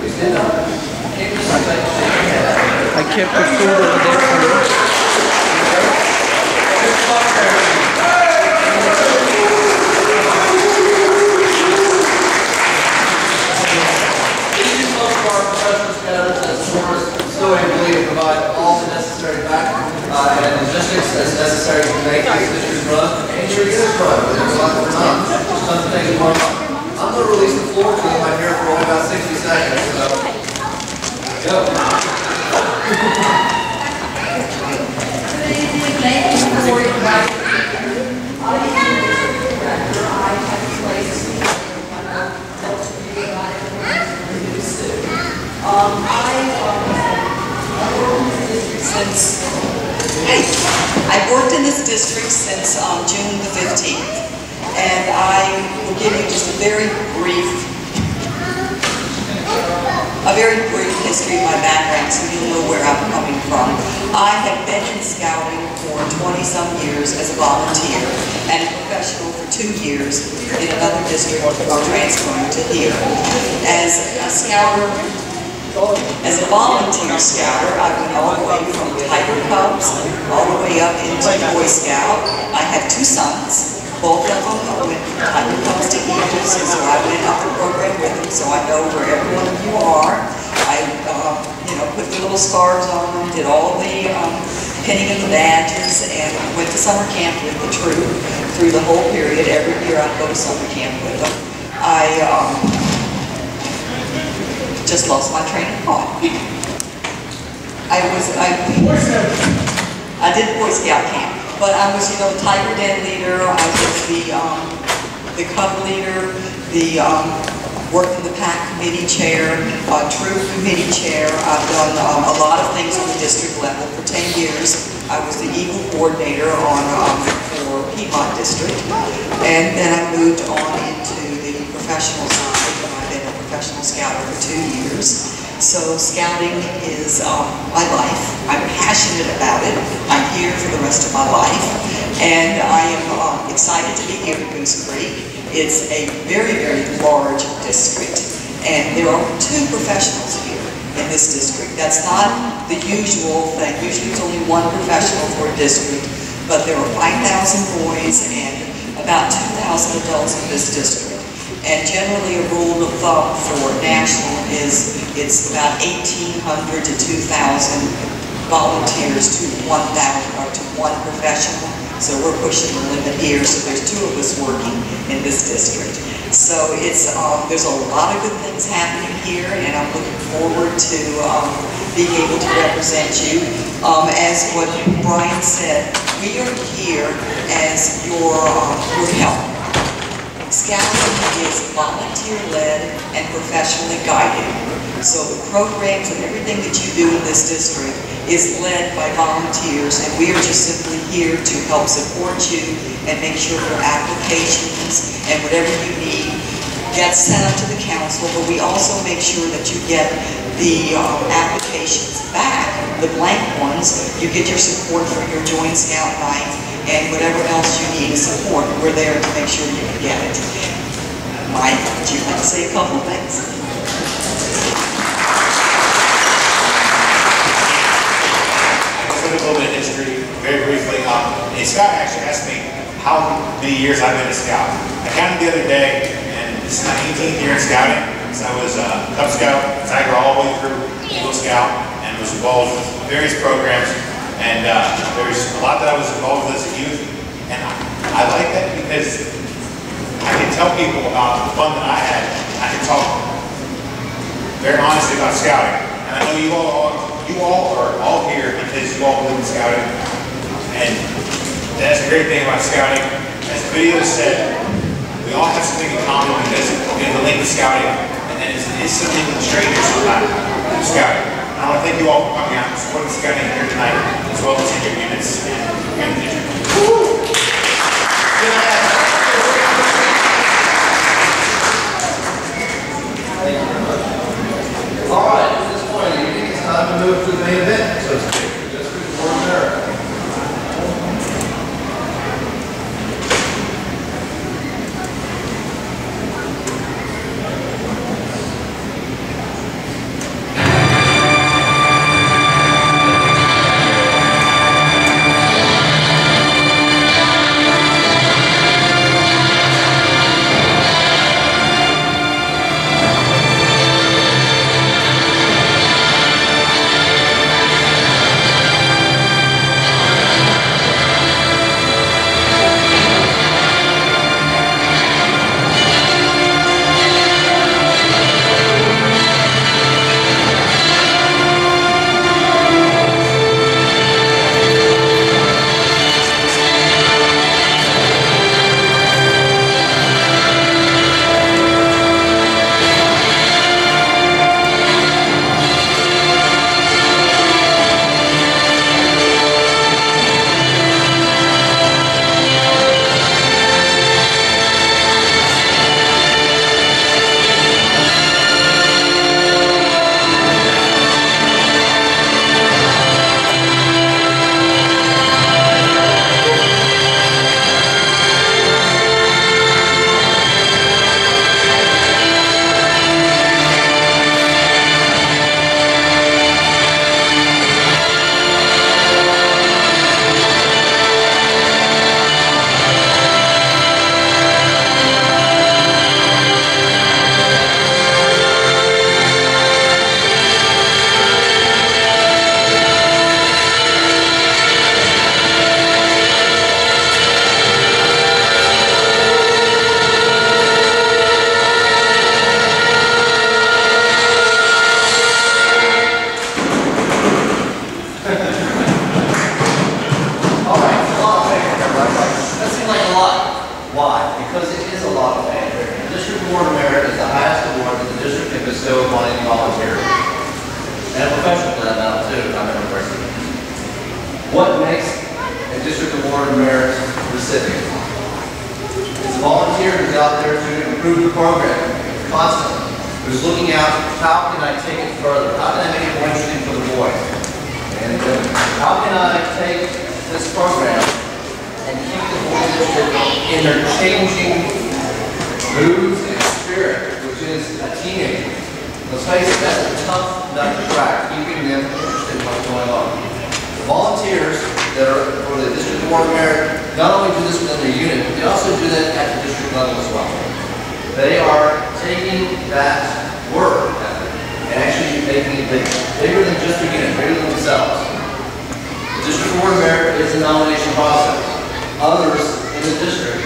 please stand up. I kept the food over there for you. To provide all the necessary backup and logistics as necessary to make this district run and your unit run, whether it's like it or not. Some things more. I'm going to release the floor to them. I'm here for only about 60 seconds. So, go. I've worked in this district since June the 15th, and I will give you just a very brief history of my background so you'll know where I'm coming from. I have been in scouting for 20-some years as a volunteer and a professional for 2 years in another district before transferring to here. As a scouter, as a volunteer scouter, I went all the way from Tiger Cubs all the way up into Boy Scout. I have 2 sons. Both of them went from Tiger Cubs to Eagles, and so I went up the program with them, so I know where every one of you are. I, put the little scarves on them, did all the pinning of the badges, and went to summer camp with the troop through the whole period. Every year I'd go to summer camp with them. I just lost my train of thought. I did Boy Scout camp, but I was, the Tiger Den leader. I was the Cub leader, worked in the pack committee chair, troop committee chair. I've done a lot of things on the district level for 10 years. I was the Eagle coordinator for Piedmont District, and then I moved on into the professional side. I've been a professional scouter for 2 years. So scouting is my life. I'm passionate about it. I'm here for the rest of my life. And I am excited to be here at Goose Creek. It's a very, very large district. And there are 2 professionals here in this district. That's not the usual thing. Usually it's only 1 professional for a district. But there are 5,000 boys and about 2,000 adults in this district. And generally a rule of thumb for national is it's about 1,800 to 2,000 volunteers to 1,000 or to 1 professional. So we're pushing the limit here. So there's 2 of us working in this district. So it's there's a lot of good things happening here, and I'm looking forward to being able to represent you. As what Brian said, we are here as your help. Scouting is volunteer-led and professionally guided. So the programs and everything that you do in this district is led by volunteers, and we are just simply here to help support you and make sure your applications and whatever you need gets sent up to the council, but we also make sure that you get the applications back, the blank ones. You get your support for your Joint Scout night, and whatever else you need support, we're there to make sure you can get it. Mike, would you like to say a couple of things? Just a little bit of history, very briefly. A scout actually asked me how many years I've been a scout. I counted the other day, and this is my 18th year in scouting. So I was a Cub Scout, Tiger all the way through, Eagle Scout, and was involved with various programs. And there's a lot that I was involved with as a youth, and I like that because I can tell people about the fun that I had. I can talk very honestly about scouting, and I know you all are all here because you all believe in scouting, and that's the great thing about scouting. As the video said, we all have something in common because we have the link with scouting, and then it's something with strangers sometimes scouting. I want to thank you all for coming out and supporting scouting here tonight, as well as in your units and the district. All right, at this point, it's time to move to the main event, so to speak. Just for America. out there to improve the program constantly. Who's looking out, how can I take it further? How can I make it more interesting for the boys? And how can I take this program and keep the boys in their changing moods and spirit, which is a teenager. Let's face it, that's a tough nut to crack, keeping them interested in what's going on. The volunteers that are for the District Award Merit not only do this within their unit, but they also do that at the district level as well. They are taking that work and actually making it bigger than just a unit, bigger than themselves. The District Award Merit is a nomination process. Others in the district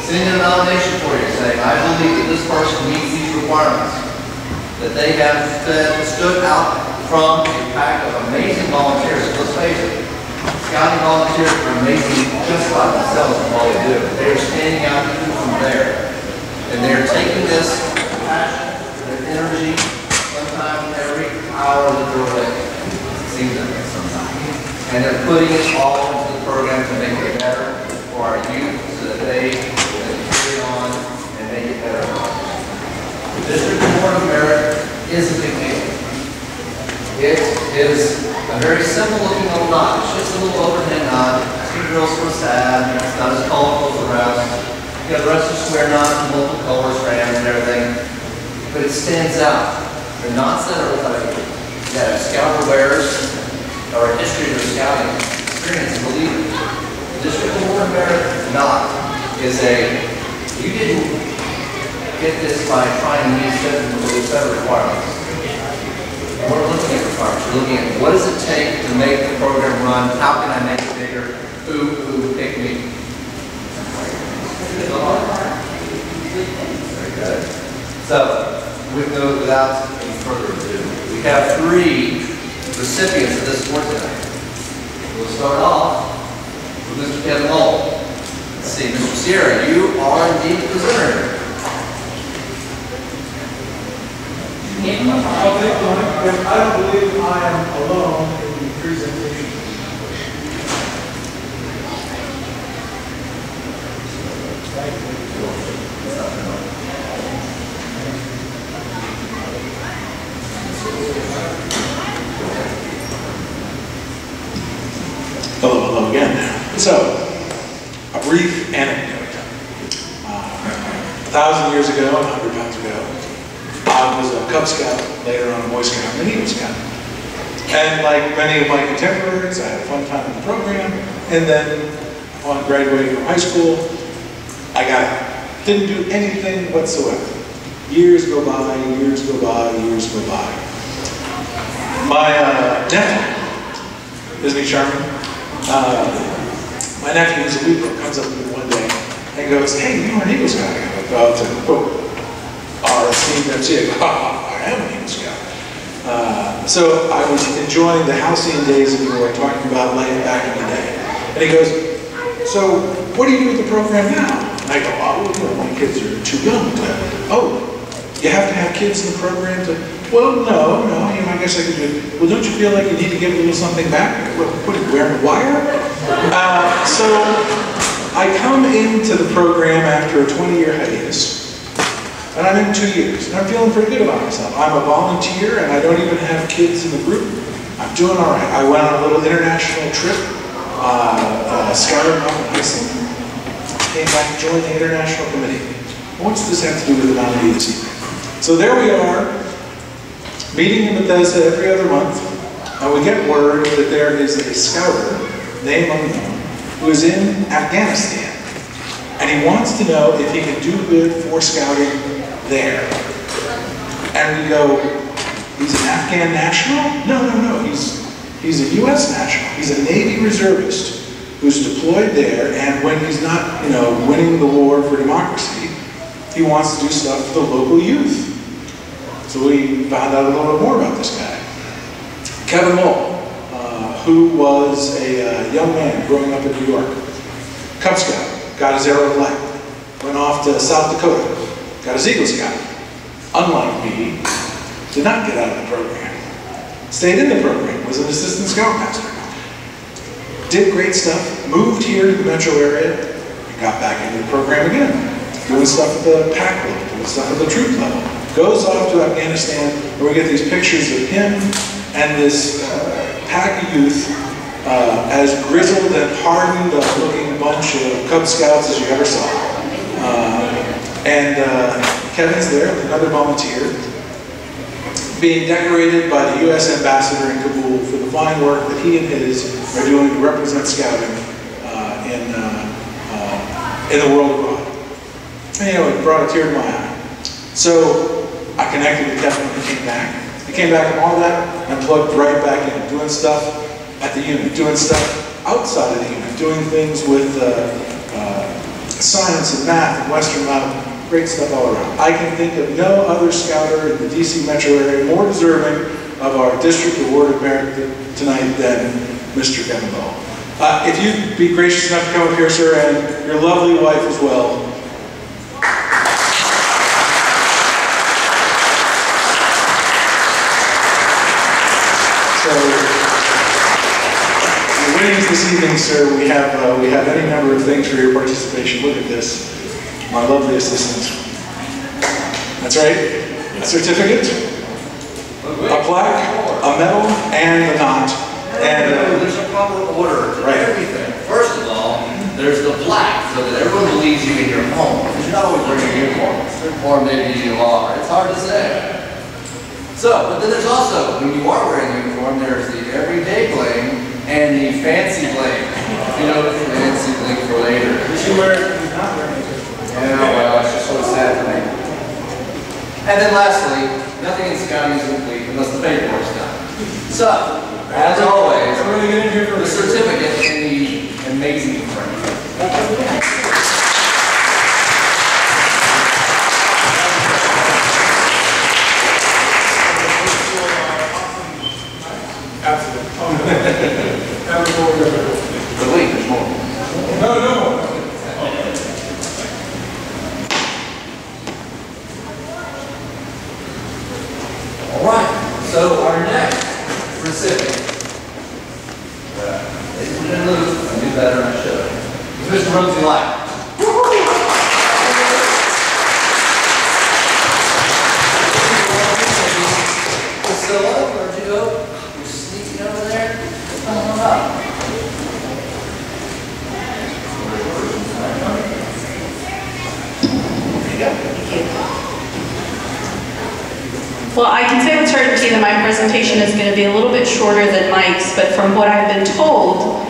send in a nomination for you saying, I believe that this person meets these requirements. That they have stood out from a pack of amazing volunteers. Let's face it, scouting volunteers are amazing just by themselves in all they do. They are standing out even from there. And they're taking this passion, their energy, sometimes every hour that they're awake. It seems that way sometimes. And they're putting it all into the program to make it better for our youth so that they can carry on and make it better. The District Award of Merit is a big deal. It is a very simple looking little knot. It's just a little overhead knot. Two girls from sad. It's not as colorful as the rest. You got the rest of square knots, multiple color strands and everything. But it stands out. The knots that have scouter wearers or a history of their scouting experience and believe it. The District Award of Merit knot is you didn't get this by trying to meet set of requirements. And we're looking at requirements. We're looking at what does it take to make the program run? How can I make it bigger? Who pick me? Very good. So, without any further ado, we have 3 recipients of this award tonight. We'll start off with Mr. Kevin Hull. Let's see, Mr. Sierra, you are indeed the presenter. I'll take one, but I don't believe I am alone in the presentation. Hello again. So, a brief anecdote. 1,000 years ago, 100 pounds ago, I was a Cub Scout, later on a Boy Scout, and an Eagle Scout. And like many of my contemporaries, I had a fun time in the program, and then upon graduating from high school, I got out. Didn't do anything whatsoever. Years go by, years go by, years go by. My nephew, isn't he charming? My nephew, who's a Libra, comes up to me one day and goes, hey, you are an Eagle Scout. I go, oh, our esteemed MC, I am an Eagle Scout. So I was enjoying the halcyon days that we were talking about life back in the day. And he goes, so what do you do with the program now? And I go, oh, you know, my kids are too young to, you have to have kids in the program to, well, no, you know, I guess I could do it. Well, don't you feel like you need to give a little something back? What, wearing a wire? So I come into the program after a 20-year hiatus. And I'm in 2 years, and I'm feeling pretty good about myself. I'm a volunteer, and I don't even have kids in the group. I'm doing all right. I went on a little international trip, scouting up in Iceland. Came back, joined the international committee. What's this have to do with the nominee this evening? So there we are, meeting in Bethesda every other month, and we get word that there is a scouter, name unknown, who is in Afghanistan. And he wants to know if he can do good for scouting there. And we go, he's an Afghan national? No, he's a U.S. national. He's a Navy reservist who's deployed there, and when he's not, you know, winning the war for democracy, he wants to do stuff for the local youth. So we found out a little bit more about this guy. Kevin Hull, who was a young man growing up in New York, Cub Scout, got his arrow flag, went off to South Dakota, got his Eagle Scout. Unlike me, did not get out of the program. Stayed in the program, was an assistant scoutmaster. Did great stuff, moved here to the metro area, and got back into the program again. doing stuff at the pack level, doing stuff at the troop level. Goes off to Afghanistan, where we get these pictures of him and this pack of youth, as grizzled and hardened looking bunch of Cub Scouts as you ever saw. Kevin's there with another volunteer, being decorated by the U.S. Ambassador in Kabul for the fine work that he and his are doing to represent scouting in the world abroad. And, you know, it brought a tear to my eye. So I connected with Kevin when he came back. He came back from all that and plugged right back in, doing stuff at the unit, doing stuff outside of the unit, doing things with science and math and Western Lab, great stuff all around. I can think of no other scouter in the DC metro area more deserving of our district award of merit tonight than Mr. Kevin Ball. If you'd be gracious enough to come up here, sir, and your lovely wife as well. So, the winnings this evening, sir, we have any number of things for your participation. Look at this. My lovely assistant. That's right. A certificate, a plaque, a medal, and a knot. And there's a proper order to everything. First of all, there's the plaque, so that everyone believes you in your home. Because you're not always wearing a uniform. Or maybe you are. It's hard to say. So, but then there's also, when you are wearing a uniform, there's the everyday bling and the fancy bling. You know, the fancy bling for later. You should wear it when you're not wearing it. Yeah, well, it's just so sad to me. And then lastly, nothing in scouting is complete unless the paperwork's done. So, as always, the certificate in the amazing frame. But wait, there's more. No. All right, so our next recipient. I do better than I should. It's Mr. Rumsey Light. Priscilla, where'd you go? You're sneaking over there? Come on up. There you go. Well, I can say with certainty that my presentation is going to be a little bit shorter than Mike's, but from what I've been told,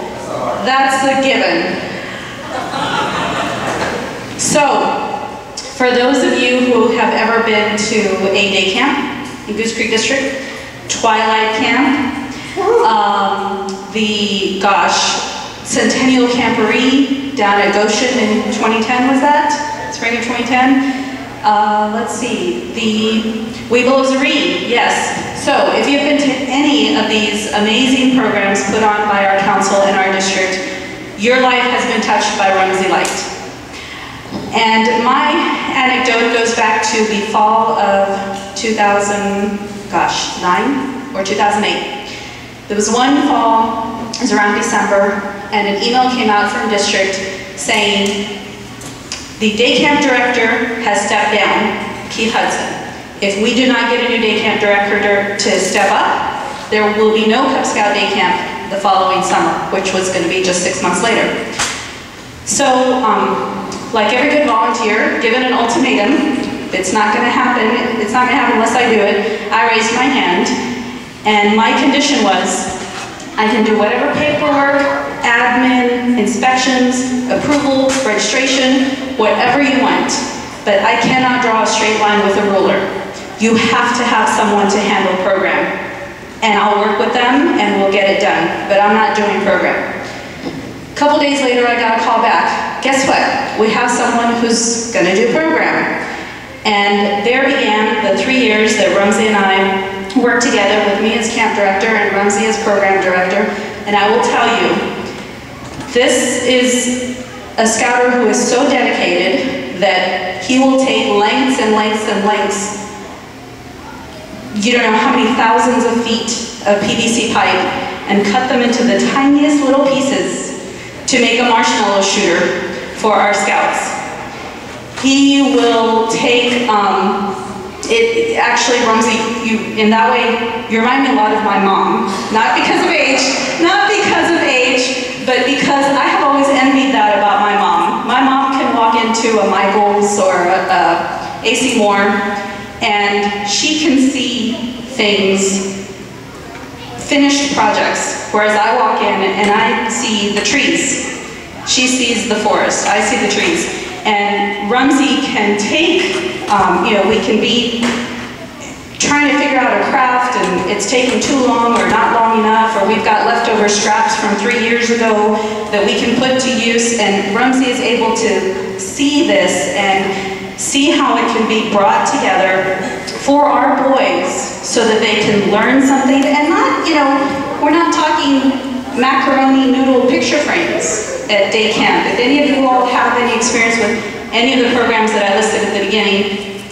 that's a given. So, for those of you who have ever been to a day camp in Goose Creek District, Twilight Camp, the Centennial Camporee down at Goshen in 2010, was that? Spring of 2010? Let's see, the Weeble-Ozaree, yes. So, if you've been to any of these amazing programs put on by our council and our district, your life has been touched by Rumsey Light. And my anecdote goes back to the fall of 2009 or 2008. There was one fall, it was around December, and an email came out from district saying, the day camp director has stepped down, Keith Hudson. If we do not get a new day camp director to step up, there will be no Cub Scout day camp the following summer, which was going to be just 6 months later. So, like every good volunteer, given an ultimatum, it's not going to happen unless I do it, I raised my hand, and my condition was, I can do whatever paperwork, admin, inspections, approval, registration, whatever you want, but I cannot draw a straight line with a ruler. You have to have someone to handle program, and I'll work with them and we'll get it done, but I'm not doing program. A couple days later, I got a call back. Guess what? We have someone who's going to do program. And there began the 3 years that Rumsey and I worked together, with me as camp director and Rumsey as program director. And I will tell you, this is a scouter who is so dedicated that he will take lengths and lengths and lengths. You don't know how many thousands of feet of PVC pipe and cut them into the tiniest little pieces to make a marshmallow shooter for our scouts. He will take, it actually, Rumsey, in that way, you remind me a lot of my mom. Not because of age, but because I have always envied that about my mom. My mom can walk into a Michael's or a AC Moore, and she can see things, finished projects, whereas I walk in and I see the trees. She sees the forest, I see the trees. And Rumsey can take, we can be trying to figure out a craft and it's taking too long or not long enough, or we've got leftover scraps from 3 years ago that we can put to use, and Rumsey is able to see this and see how it can be brought together for our boys so that they can learn something, and not, we're not talking macaroni noodle picture frames at day camp. If any of you all have any experience with any of the programs that I listed at the beginning,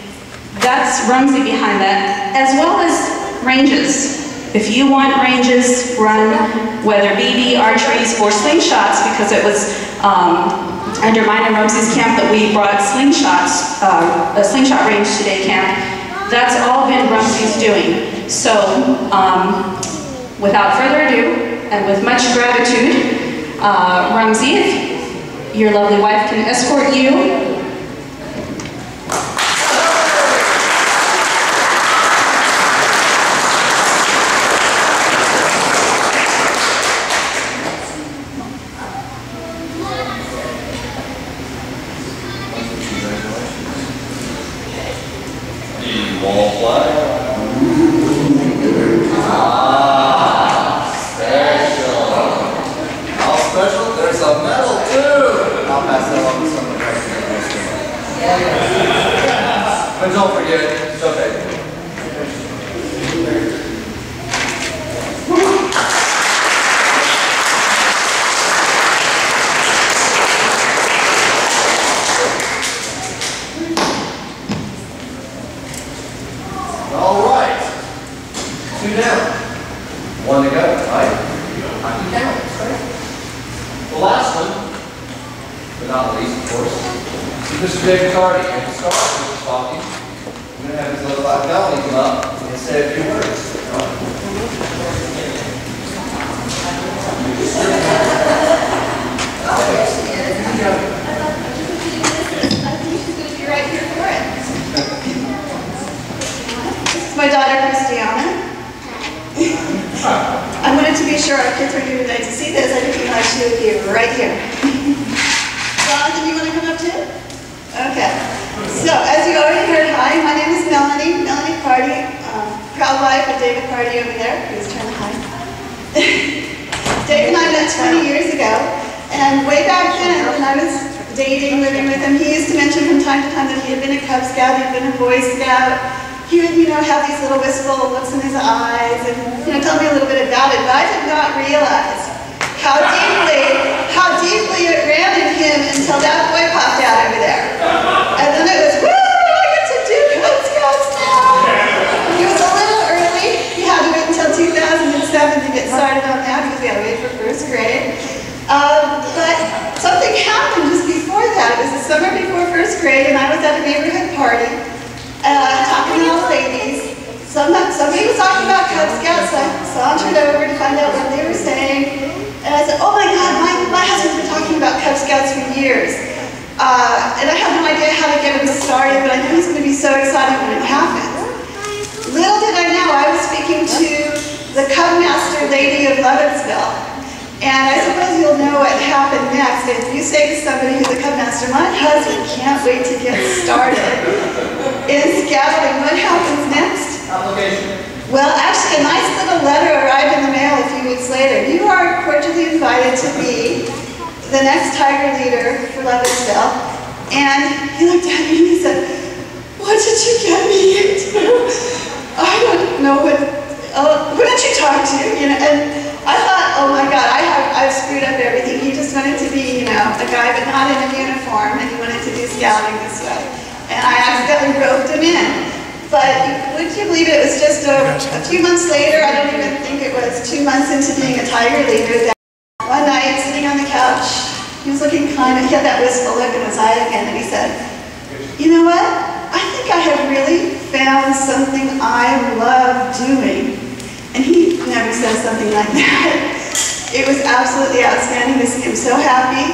that's Rumsey behind that, as well as ranges. If you want ranges run, whether BB, archeries, or slingshots, because it was under mine and Rumsey's camp that we brought slingshots, a slingshot range to day camp, that's all been Rumsey's doing. So, without further ado, and with much gratitude, Rumsey, if your lovely wife can escort you. But don't forget, it's okay. All right. 2 down. 1 to go, right? Hockey counts, right? The last one, but not least, of course, Mr. David Cardi, and to start with talking, I'm going to have his little felony come up and say a few words. Right here for it. This is my daughter, Christiana. I wanted to be sure our kids were here today to see this. I didn't realize she would be right here. Jonathan, you want to come up too? Okay. So, as you already heard, hi, my name is Melanie Cardi, proud wife of David Cardi over there. Please turn the hi. Dave and I met 20 years ago, and way back then, when I was dating, living with him, he used to mention from time to time that he had been a Cub Scout, he'd been a Boy Scout. He would, have these little wistful looks in his eyes and, tell me a little bit about it, but I did not realize how deeply it ran in him until that boy popped out over there. And then it was, woo, I get to do Cub Scouts now. He was a little early. He had to wait until 2007 to get started on that because we had to wait for first grade. But something happened just before that. It was the summer before first grade, and I was at a neighborhood party talking to all the ladies. Somebody was talking about Cub Scouts, so I sauntered over to find out what they were saying. And I said, oh my God, my husband's been talking about Cub Scouts for years. And I have no idea how to get him started, but I know he's going to be so excited when it happens. Little did I know, I was speaking to the Cub Master lady of Lovettsville. And I suppose you'll know what happened next. If you say to somebody who's a Cub Master, my husband can't wait to get started in scouting, what happens next? Application. Well, actually, a nice little letter arrived in the mail a few weeks later. You are cordially invited to be the next Tiger leader for Lovettsville. And he looked at me and he said, what did you get me into? I don't know what did you talk to? And I thought, oh my God, I've screwed up everything. He just wanted to be, a guy but not in a uniform, and he wanted to do scouting this way. And I accidentally roped him in. But would you believe it was just a few months later, I don't even think it was 2 months into being a Tiger leader, that one night sitting on the couch, he was looking he had that wistful look in his eye again, and he said, You know what? I think I have really found something I love doing. And he never says something like that. It was absolutely outstanding to see him so happy.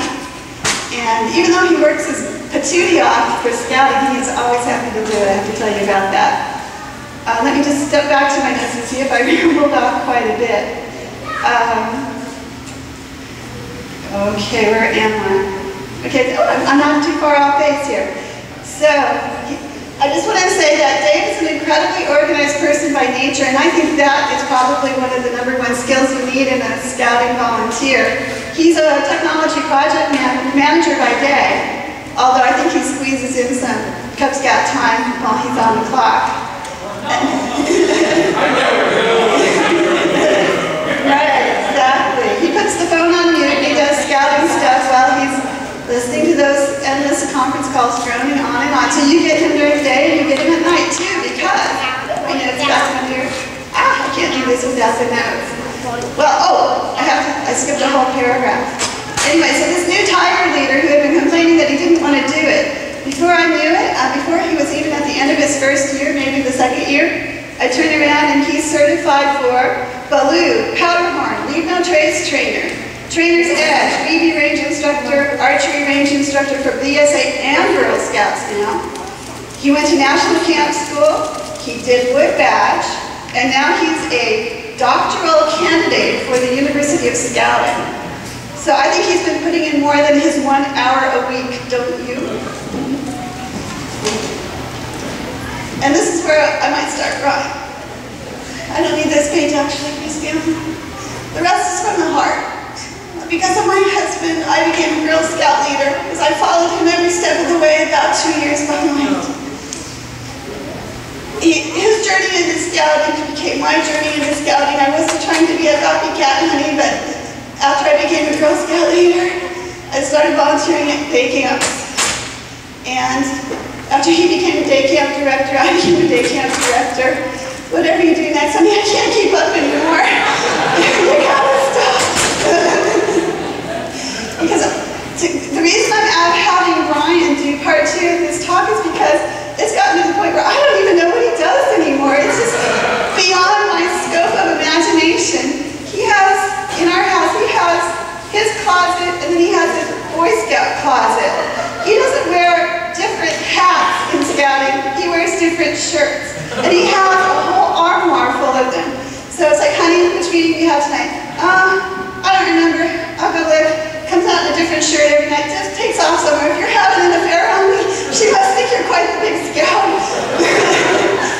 And even though he works his patootie off for scouting, he's always happy to do it. I have to tell you about that. Let me just step back to my notes and see if I rambled off quite a bit. Okay, where am I? Okay, oh, I'm not too far off base here. So, I just want to say that Dave is an incredibly organized person by nature, and I think that is probably one of the #1 skills you need in a scouting volunteer. He's a technology project manager by day, although I think he squeezes in some Cub Scout time while he's on the clock. Right, exactly. He puts the phone on mute and he does scouting stuff while he's listening to those endless conference calls droning on and on. So you get him during the day and you get him at night too, because my notes got under. I can't do this without the notes. Well, I skipped a whole paragraph. Anyway, so this new tiger leader who had been complaining that he didn't want to do it, before I knew it, before he was even at the end of his first year, maybe the second year, I turned around and he's certified for Baloo, Powderhorn, Leave No Trace Trainer, Trainer's Edge, BB Range Instructor, Archery Range Instructor for BSA and Girl Scouts now. He went to National Camp School, he did Wood Badge, and now he's a doctoral candidate for the University of Scouting. So I think he's been putting in more than his 1 hour a week, don't you? And this is where I might start crying. I don't need this page actually, Miss Gam. The rest is from the heart. Because of my husband, I became a Girl Scout leader because I followed him every step of the way about 2 years behind. His journey into scouting became my journey into scouting. I wasn't trying to be a copycat, honey, but after I became a Girl Scout leader, I started volunteering at day camps. And after he became a day camp director, I became a day camp director. Whatever you do next, honey, I can't keep up anymore. You gotta stop. Because the reason I'm having Brian do part 2 of this talk is because it's gotten to the point where I don't even know what he does anymore. It's just beyond my scope of imagination. He has, in our house, he has his closet and then he has his Boy Scout closet. He doesn't wear different hats in scouting, he wears different shirts. And he has a whole armoire full of them. So it's like, honey, which meeting do you have tonight? I don't remember, I'll go live. Comes out in a different shirt every night, just takes off somewhere. If you're having an affair on me, she must think you're quite the big scout.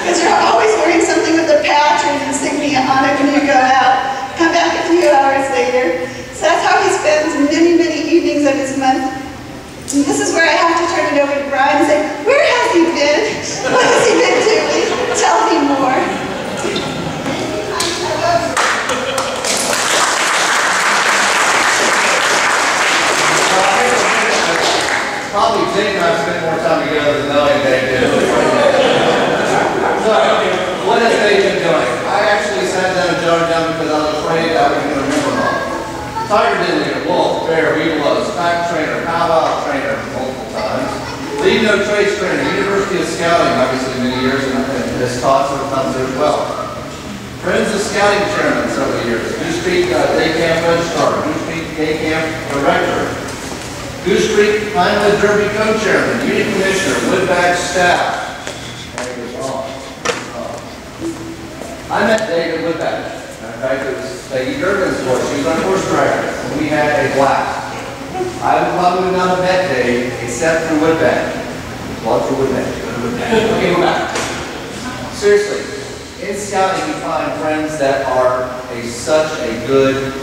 Because you're always wearing something with a patch or an insignia on it when you go out. Come back a few hours later. So that's how he spends many, many evenings of his month. And this is where I have to turn it over to Brian and say, where has he been? What has he been doing? Tell me more. Probably Jake and I spent more time together than Nellie and Dave did. So, what has Dave been doing? I actually sat down and jotted down because I was afraid I was going to remember them all. Tiger Diddler, Wolf, Bear, Weeble, Pack Trainer, Powwow Trainer, multiple times. Leave No Trace Trainer, University of Scouting, obviously many years, and has taught several times there as well. Friends of Scouting Chairman several years. Goose Creek Day Camp Registrar, Goose Creek Day Camp Director. Goose Creek Pinewood Derby Co-Chairman, Unit Commissioner, Wood Badge Staff. And he was on. I met David Wood Badge. In fact, it was Peggy Durgan's horse. She was our horse driver, and we had a blast. I would probably not have met Dave except for Wood Badge. Love for Wood Badge. Okay, we're back. Seriously, in scouting you find friends that are such a good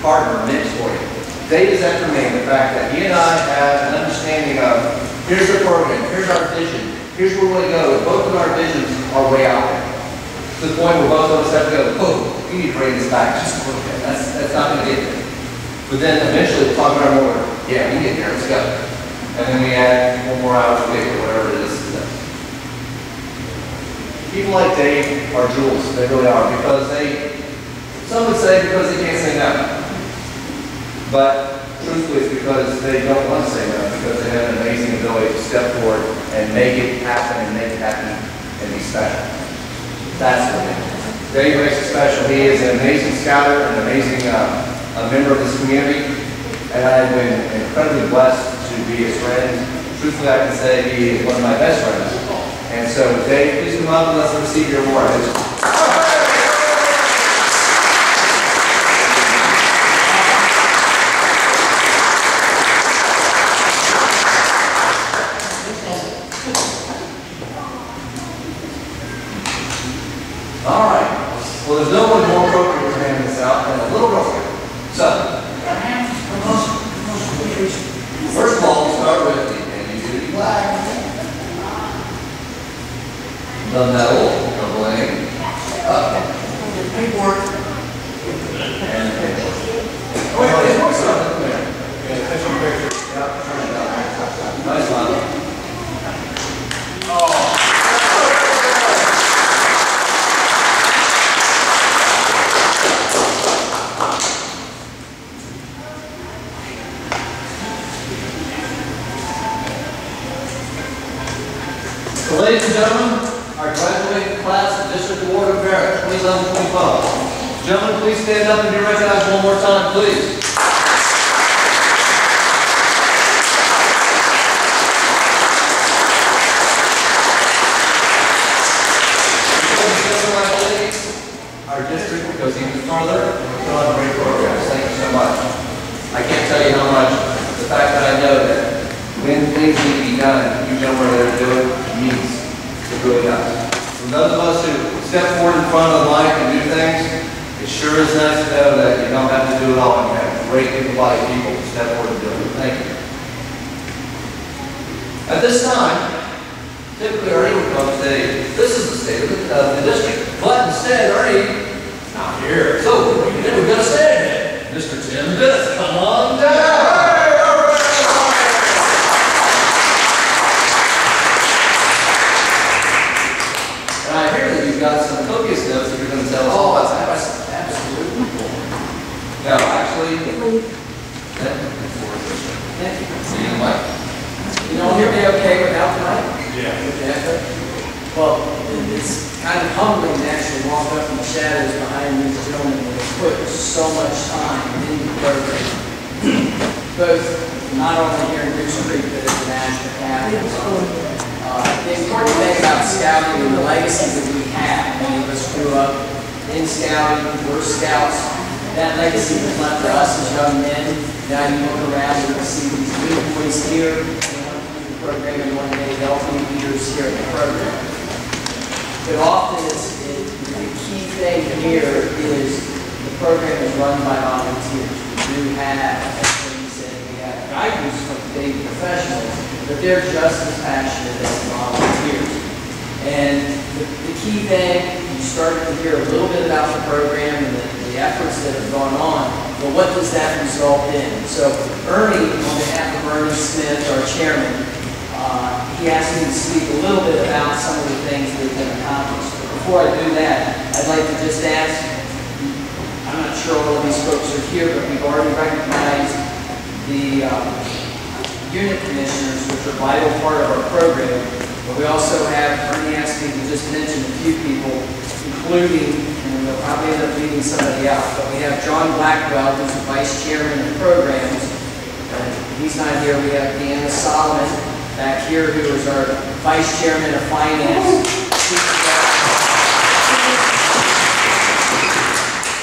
partner, mentor. Dave is after me in the fact that he and I have an understanding of, here's the program, here's our vision, here's where we want to go. Both of our visions are way out there. To the point where both of us have to go, oh, you need to bring this back just a little bit. That's not going to get there. But then eventually we'll talk about our order. Yeah, we get there, let's go. And then we add 1 more hour a week or whatever it is. People like Dave are jewels. They really are. Because some would say because they can't say no. But truthfully, it's because because they don't want to say no, because they have an amazing ability to step forward and make it happen and make it happen and be special. That's what it is. Dave makes it special. He is an amazing scouter, an amazing a member of this community, and I have been incredibly blessed to be his friend. Truthfully, I can say he is one of my best friends. And so, Dave, please come up and let's receive your award. All right. Well, there's no one more appropriate for handing this out than a little brother. So, first of all, we'll start with the heavy-duty flag, the medal, the bling, paperwork, and the paperwork. Oh, wait, what's up? Nice one. Oh. Ladies and gentlemen, our graduating class of District Award of Merit 2011-2012. Gentlemen, please stand up and be recognized one more time, please. Our district goes even further and we put on great programs. Thank you so much. I can't tell you how much the fact that I know that when things need to be done, you know where they're doing means. It really does. For those of us who step forward in front of the mic and do things, it sure is nice to know that you don't have to do it all and you have great able-bodied people to step forward and do it. Thank you. At this time, typically Ernie would come and say, this is the state of the district, but instead Ernie, not here. So, we've got to stand here. Mr. Tim Biss, come on down. And I hear that you've got some copious notes that you're going to tell us all about. That's absolutely cool. No, actually, see you, Mike. You don't hear me okay without the mic? Yeah. Okay. Well, it's kind of humbling to actually walk up in the shadows behind these gentlemen that have put so much time into the program. Both not only here in Goose Creek, but at the national capital. The important thing about scouting and the legacy that we have, many of us grew up in scouting, we're scouts. That legacy was left for us as young men. Now you look around and you see these good boys here, program and one day helping leaders here in the program. But often the key thing here is the program is run by volunteers. We do have, as you said, we have guidance from paid professionals, but they're just as passionate as volunteers. And the key thing, you started to hear a little bit about the program and the efforts that have gone on, but what does that result in? So Ernie, on behalf of Ernie Smith, our chairman, he asked me to speak a little bit about some of the things that have been accomplished. But before I do that, I'd like to just ask, I'm not sure all of these folks are here, but we've already recognized the unit commissioners, which are a vital part of our program. But we also have, Ernie asked me to just mention a few people, including, and we'll probably end up leaving somebody out, but we have John Blackwell, who's the vice chairman of programs. He's not here. We have Deanna Solomon back here, who is our vice chairman of finance.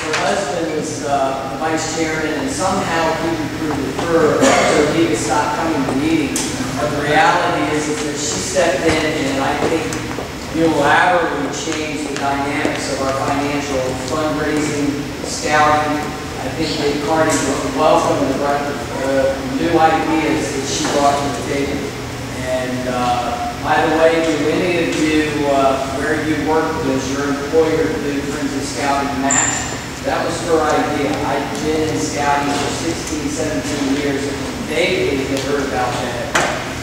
Her husband was the vice chairman, and somehow he recruited her so he could stop coming to meetings. But the reality is that she stepped in, and I think unilaterally changed the dynamics of our financial fundraising, scouting. I think Dave Carney welcomed the new ideas that she brought to the table. And by the way, do any of you, where you work with your employer do Friends of Scouting match? That was her idea. I've been in scouting for 16, 17 years. They didn't heard about that.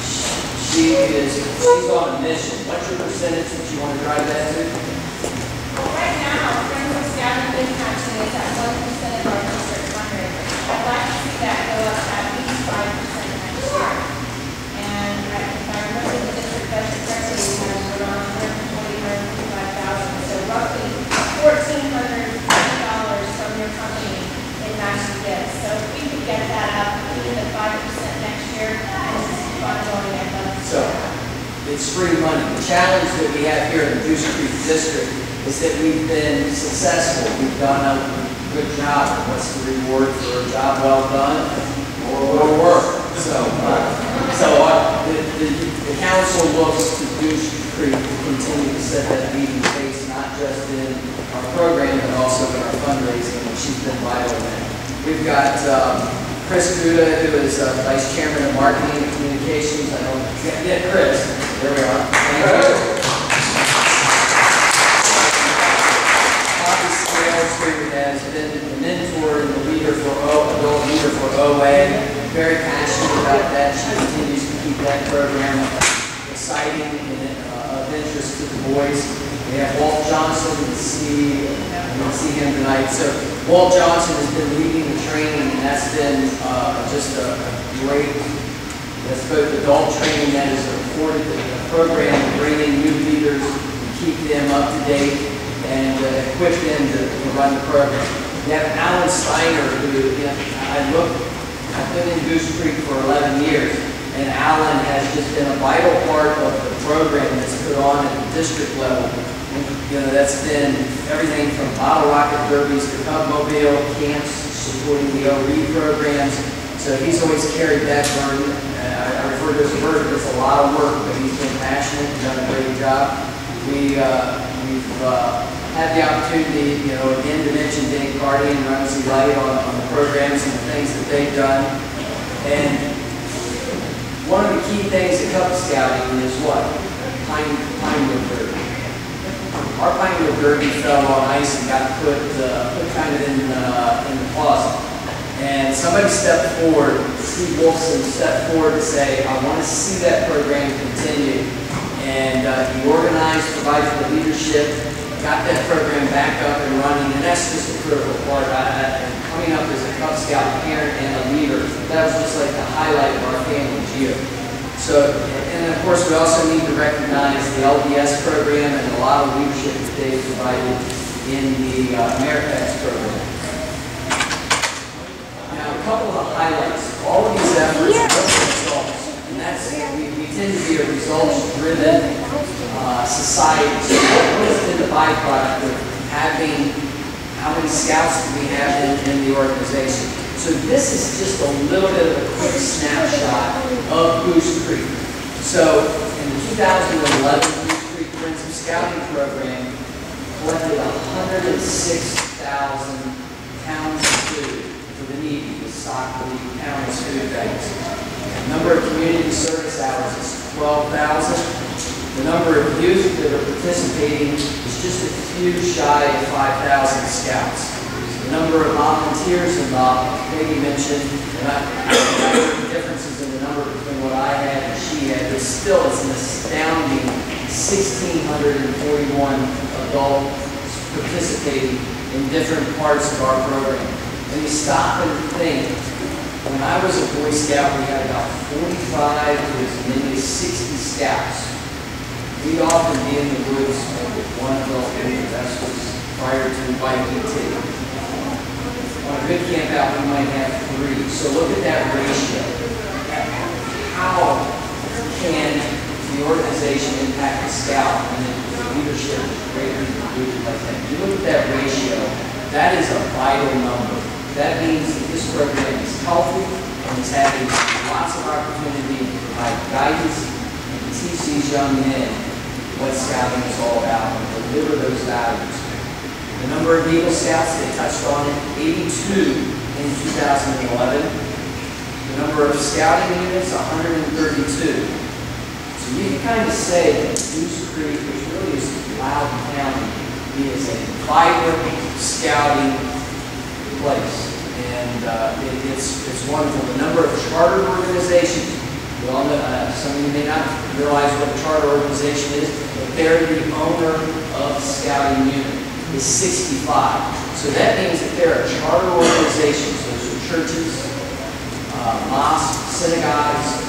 She's on a mission. What's your percentage that you want to drive that to? Well, right now, Friends of Scouting bid matching is at 1% of our district fundraising. I'd like to see that go up at least 5%. in 90 days. So if we could get that up even to 5% next year, and keep on going at those. So, it's free money. The challenge that we have here in the Goose Creek District is that we've been successful. We've done a good job. What's the reward for a job well done? More work. So, the council looks to Goose Creek to continue to set that meeting pace, not just in our program, but also in our fundraising, and she's been vital in that. We've got Chris Guda, who is Vice Chairman of Marketing and Communications. I don't get Chris. There we are. Thank you. Bobby Scales, who has been the mentor and the leader for adult leader for OA. Very passionate about that. She continues to keep that program exciting and of interest to the boys. We have Walt Johnson, you can see him tonight. So Walt Johnson has been leading the training, and that's been just a great, that's both adult training that is afforded the program to bring in new leaders, to keep them up to date, and equip them to run the program. We have Alan Steiner, who, I've been in Goose Creek for 11 years, and Alan has just been a vital part of the program that's put on at the district level. And, that's been everything from bottle rocket derbies to Cubmobile camps, supporting the OE programs. So he's always carried that burden. I refer to it as a burden. It's a lot of work, but he's been passionate and done a great job. We've had the opportunity, again to mention Dave Carty and Ramsey Light on the programs and the things that they've done. And one of the key things at Cub Scouting is what? Pinewood Derby. Our Pinewood Derby fell on ice and got put kind of in the closet. And somebody stepped forward, Steve Wolfson stepped forward to say, I want to see that program continue. And he organized, provided the leadership, got that program back up and running, and that's just a critical part. Coming up as a Cub Scout parent and a leader, that was just like the highlight of our family geo. So, and of course, we also need to recognize the LDS program and a lot of leadership that they've provided in the America's program. Now, a couple of highlights. All of these efforts are results, and that's, we tend to be a results-driven society. So what has been the byproduct of having, how many scouts do we have in the organization? So this is just a little bit of a quick snapshot of Goose Creek. So in the 2011 Goose Creek Friends of Scouting program, collected 106,000 pounds of food for the needy with stock for the county's food banks. The number of community service hours is 12,000. The number of youth that are participating is just a few shy of 5,000 scouts. The number of volunteers involved, Peggy mentioned, and the differences in the number between what I had and she had, but still it's an astounding 1,641 adults participating in different parts of our program. When you stop and think, when I was a Boy Scout, we had about 45 to as many as 60 scouts. We'd often be in the woods with one adult leader. That was prior to YPT. On a good camp out, we might have 3. So look at that ratio. How can the organization impact the scout and the leadership is greater than the group like that? You look at that ratio, that is a vital number. That means that this program is healthy and is having lots of opportunity to provide guidance and to teach these young men what scouting is all about and deliver those values. The number of Eagle Scouts, they touched on it, 82 in 2011. The number of scouting units, 132. So you can kind of say that Goose Creek, which really is Loudoun County, is a vibrant scouting place. And it's wonderful. The number of chartered organizations, we all know, some of you may not realize what a charter organization is, but they're the owner of scouting unit, is 65. So that means that there are charter organizations, those are churches, mosques, synagogues,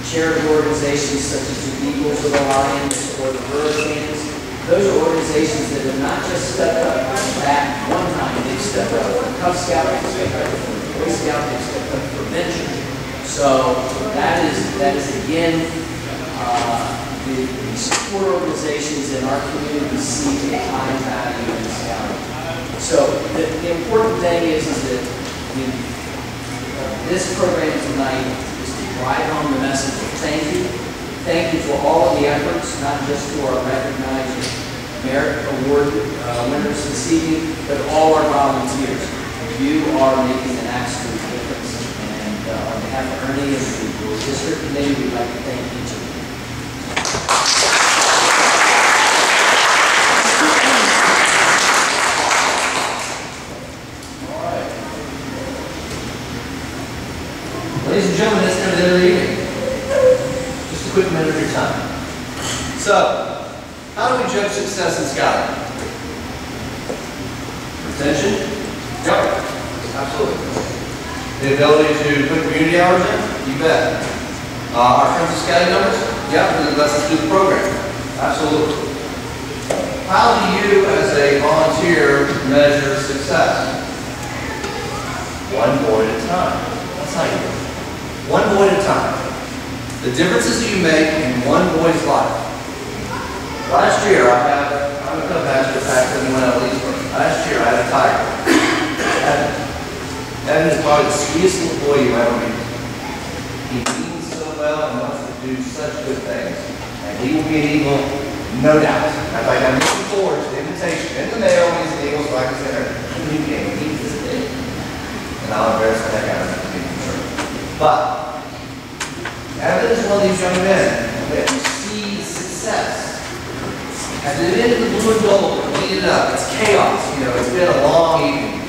charity organizations such as the Eagles of the Lions or the Hurricanes. those are organizations that have not just stepped up back one time, they've stepped up for Cub Scout, they've stepped up for Boy Scout, they've stepped up for Venture. So that is again, the support organizations in our community see a high value in scouting. So the important thing is that this program tonight is to drive home the message of thank you. Thank you for all of the efforts, not just to our recognized merit award winners this evening, but all our volunteers. You are making an absolute difference. And on behalf of Ernie and the district committee, we'd like to thank each of you. Ladies and gentlemen, that's the end of the evening. Just a quick minute of your time. So, how do we judge success in scouting? Retention? Yep, absolutely. The ability to put community hours in? You bet. Our friends of scouting numbers? Yep, because it lets us do the program. Absolutely. How do you, as a volunteer, measure success? One boy at a time. That's how you do it. One boy at a time. The differences that you make in one boy's life. Last year, I'm a Cub master of fact that we went out of Leesburg. Last year, I had a tiger. Evan is probably the sweetest little boy you ever meet. He means so well and wants to do such good things. And he will be an eagle, no doubt. In fact, I'm looking forward to the invitation in the mail when he's an Eagles Practice Center. He came, he this day. And I'll embarrass the heck out of him, to be sure. But Evan is one of these young men that sees success. At the end of the blue and gold, we're cleaning it up. It's chaos. It's been a long evening.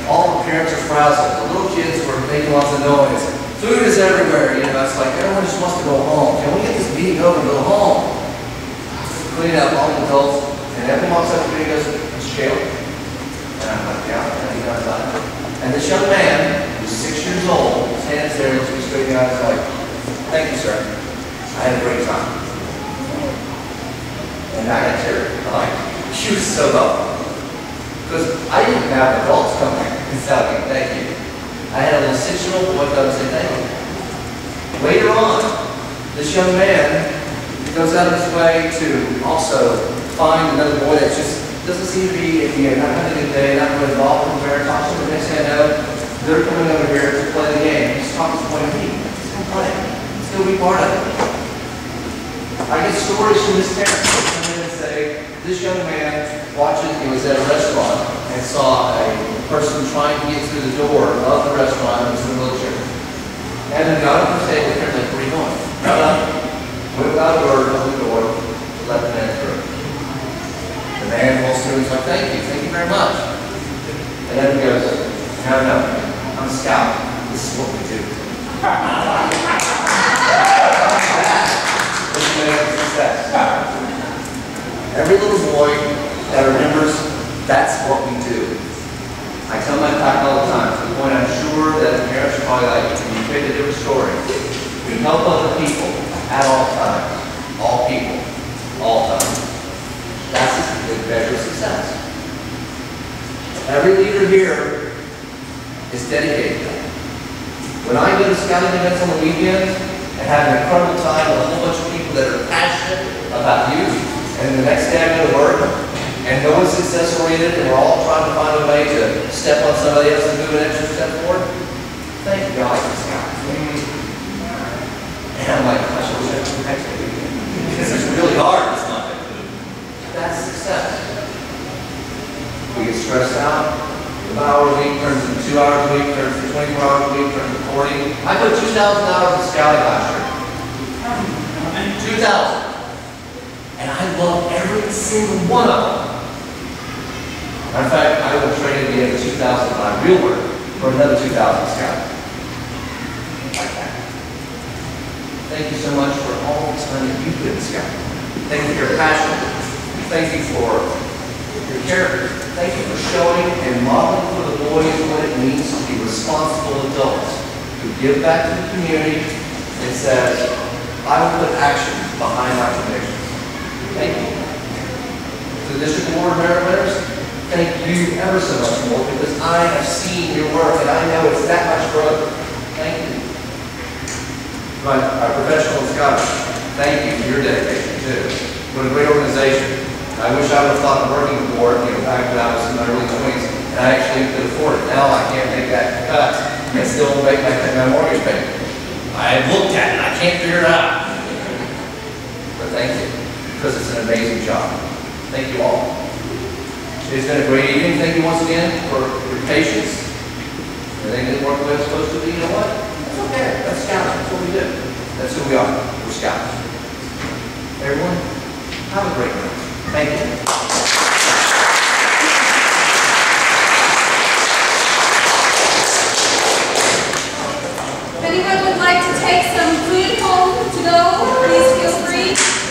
All the parents are frazzled. The little kids were making lots of noise. Food is everywhere. It's like everyone just wants to go home. Can we get this meeting over and go home? Cleaning up all the adults. And everyone walks up to me and goes, "Mr. Taylor?" And I'm like, "Yeah." And he comes out. And this young man, who's 6 years old, stands there and looks me straight in the eyes like, "Thank you, sir. I had a great time." And I got teary. I'm like, "You so welcome." Because I didn't have adults come here and tell me thank you. I had a little 6-year-old boy come and say thank you. Later on, this young man goes out of his way to also find another boy that just doesn't seem to be not having a good day, not really involved in the meritocracy. The next thing I know, they're coming over here to play the game. He's talking to the point of view. Let's go play. Let's go be part of it. I get stories from his parents who come in and say, this young man he was at a restaurant and saw a person trying to get through the door of the restaurant and was in a wheelchair. And then got up and said, "Where are you going?" Went without a word, opened the door, to let the man through. The man walks through and he's like, thank you very much. And then he goes, no, I'm a scout. This is what we do. This is a success. Every little boy that remembers, that's what we do. I tell my pack all the time, to the point I'm sure that the parents are probably like, you pick a different story. We help other people at all times. All people. All times. That's the measure of success. Every leader here is dedicated to that. When I go to scouting events on the weekends and have an incredible time with a whole bunch of people that are passionate about youth, and the next day I go to work, and no one's success oriented, and we're all trying to find a way to step on somebody else and move an extra step forward. Thank God for scouts. And I'm like, gosh, I wish I could next weekend. Because it's really hard, it's not. That's success. We get stressed out. The 1 hour a week turns into 2 hours a week, turns into 24 hours a week, turns into 40. I put 2,000 hours in scouting last year. 2,000. And I love every single one of them. In fact, I will train at the end of 2,000 my real work for another 2,000 scouts. Like that. Thank you so much for all the time that you've been scouting. Thank you for your passion. Thank you for your character. Thank you for showing and modeling for the boys what it means to be responsible adults who give back to the community and says, I will put action behind my convictions. Thank you. the District Award merit winners, thank you ever so much more because I have seen your work and I know it's that much growth. Thank you. Our professional scholars, thank you for your dedication too. What a great organization. I wish I would have thought of working with the board, back when I was in my early 20s, and I actually could afford it. Now I can't make that cut and still make my mortgage payment. I looked at it, I can't figure it out. But thank you, because it's an amazing job. Thank you all. It's been a great evening. Thank you once again for your patience. Everything didn't work the way it's supposed to be. You know what? That's okay. That's scouting. That's what we do. That's who we are. We're scouts. Everyone, have a great night. Thank you.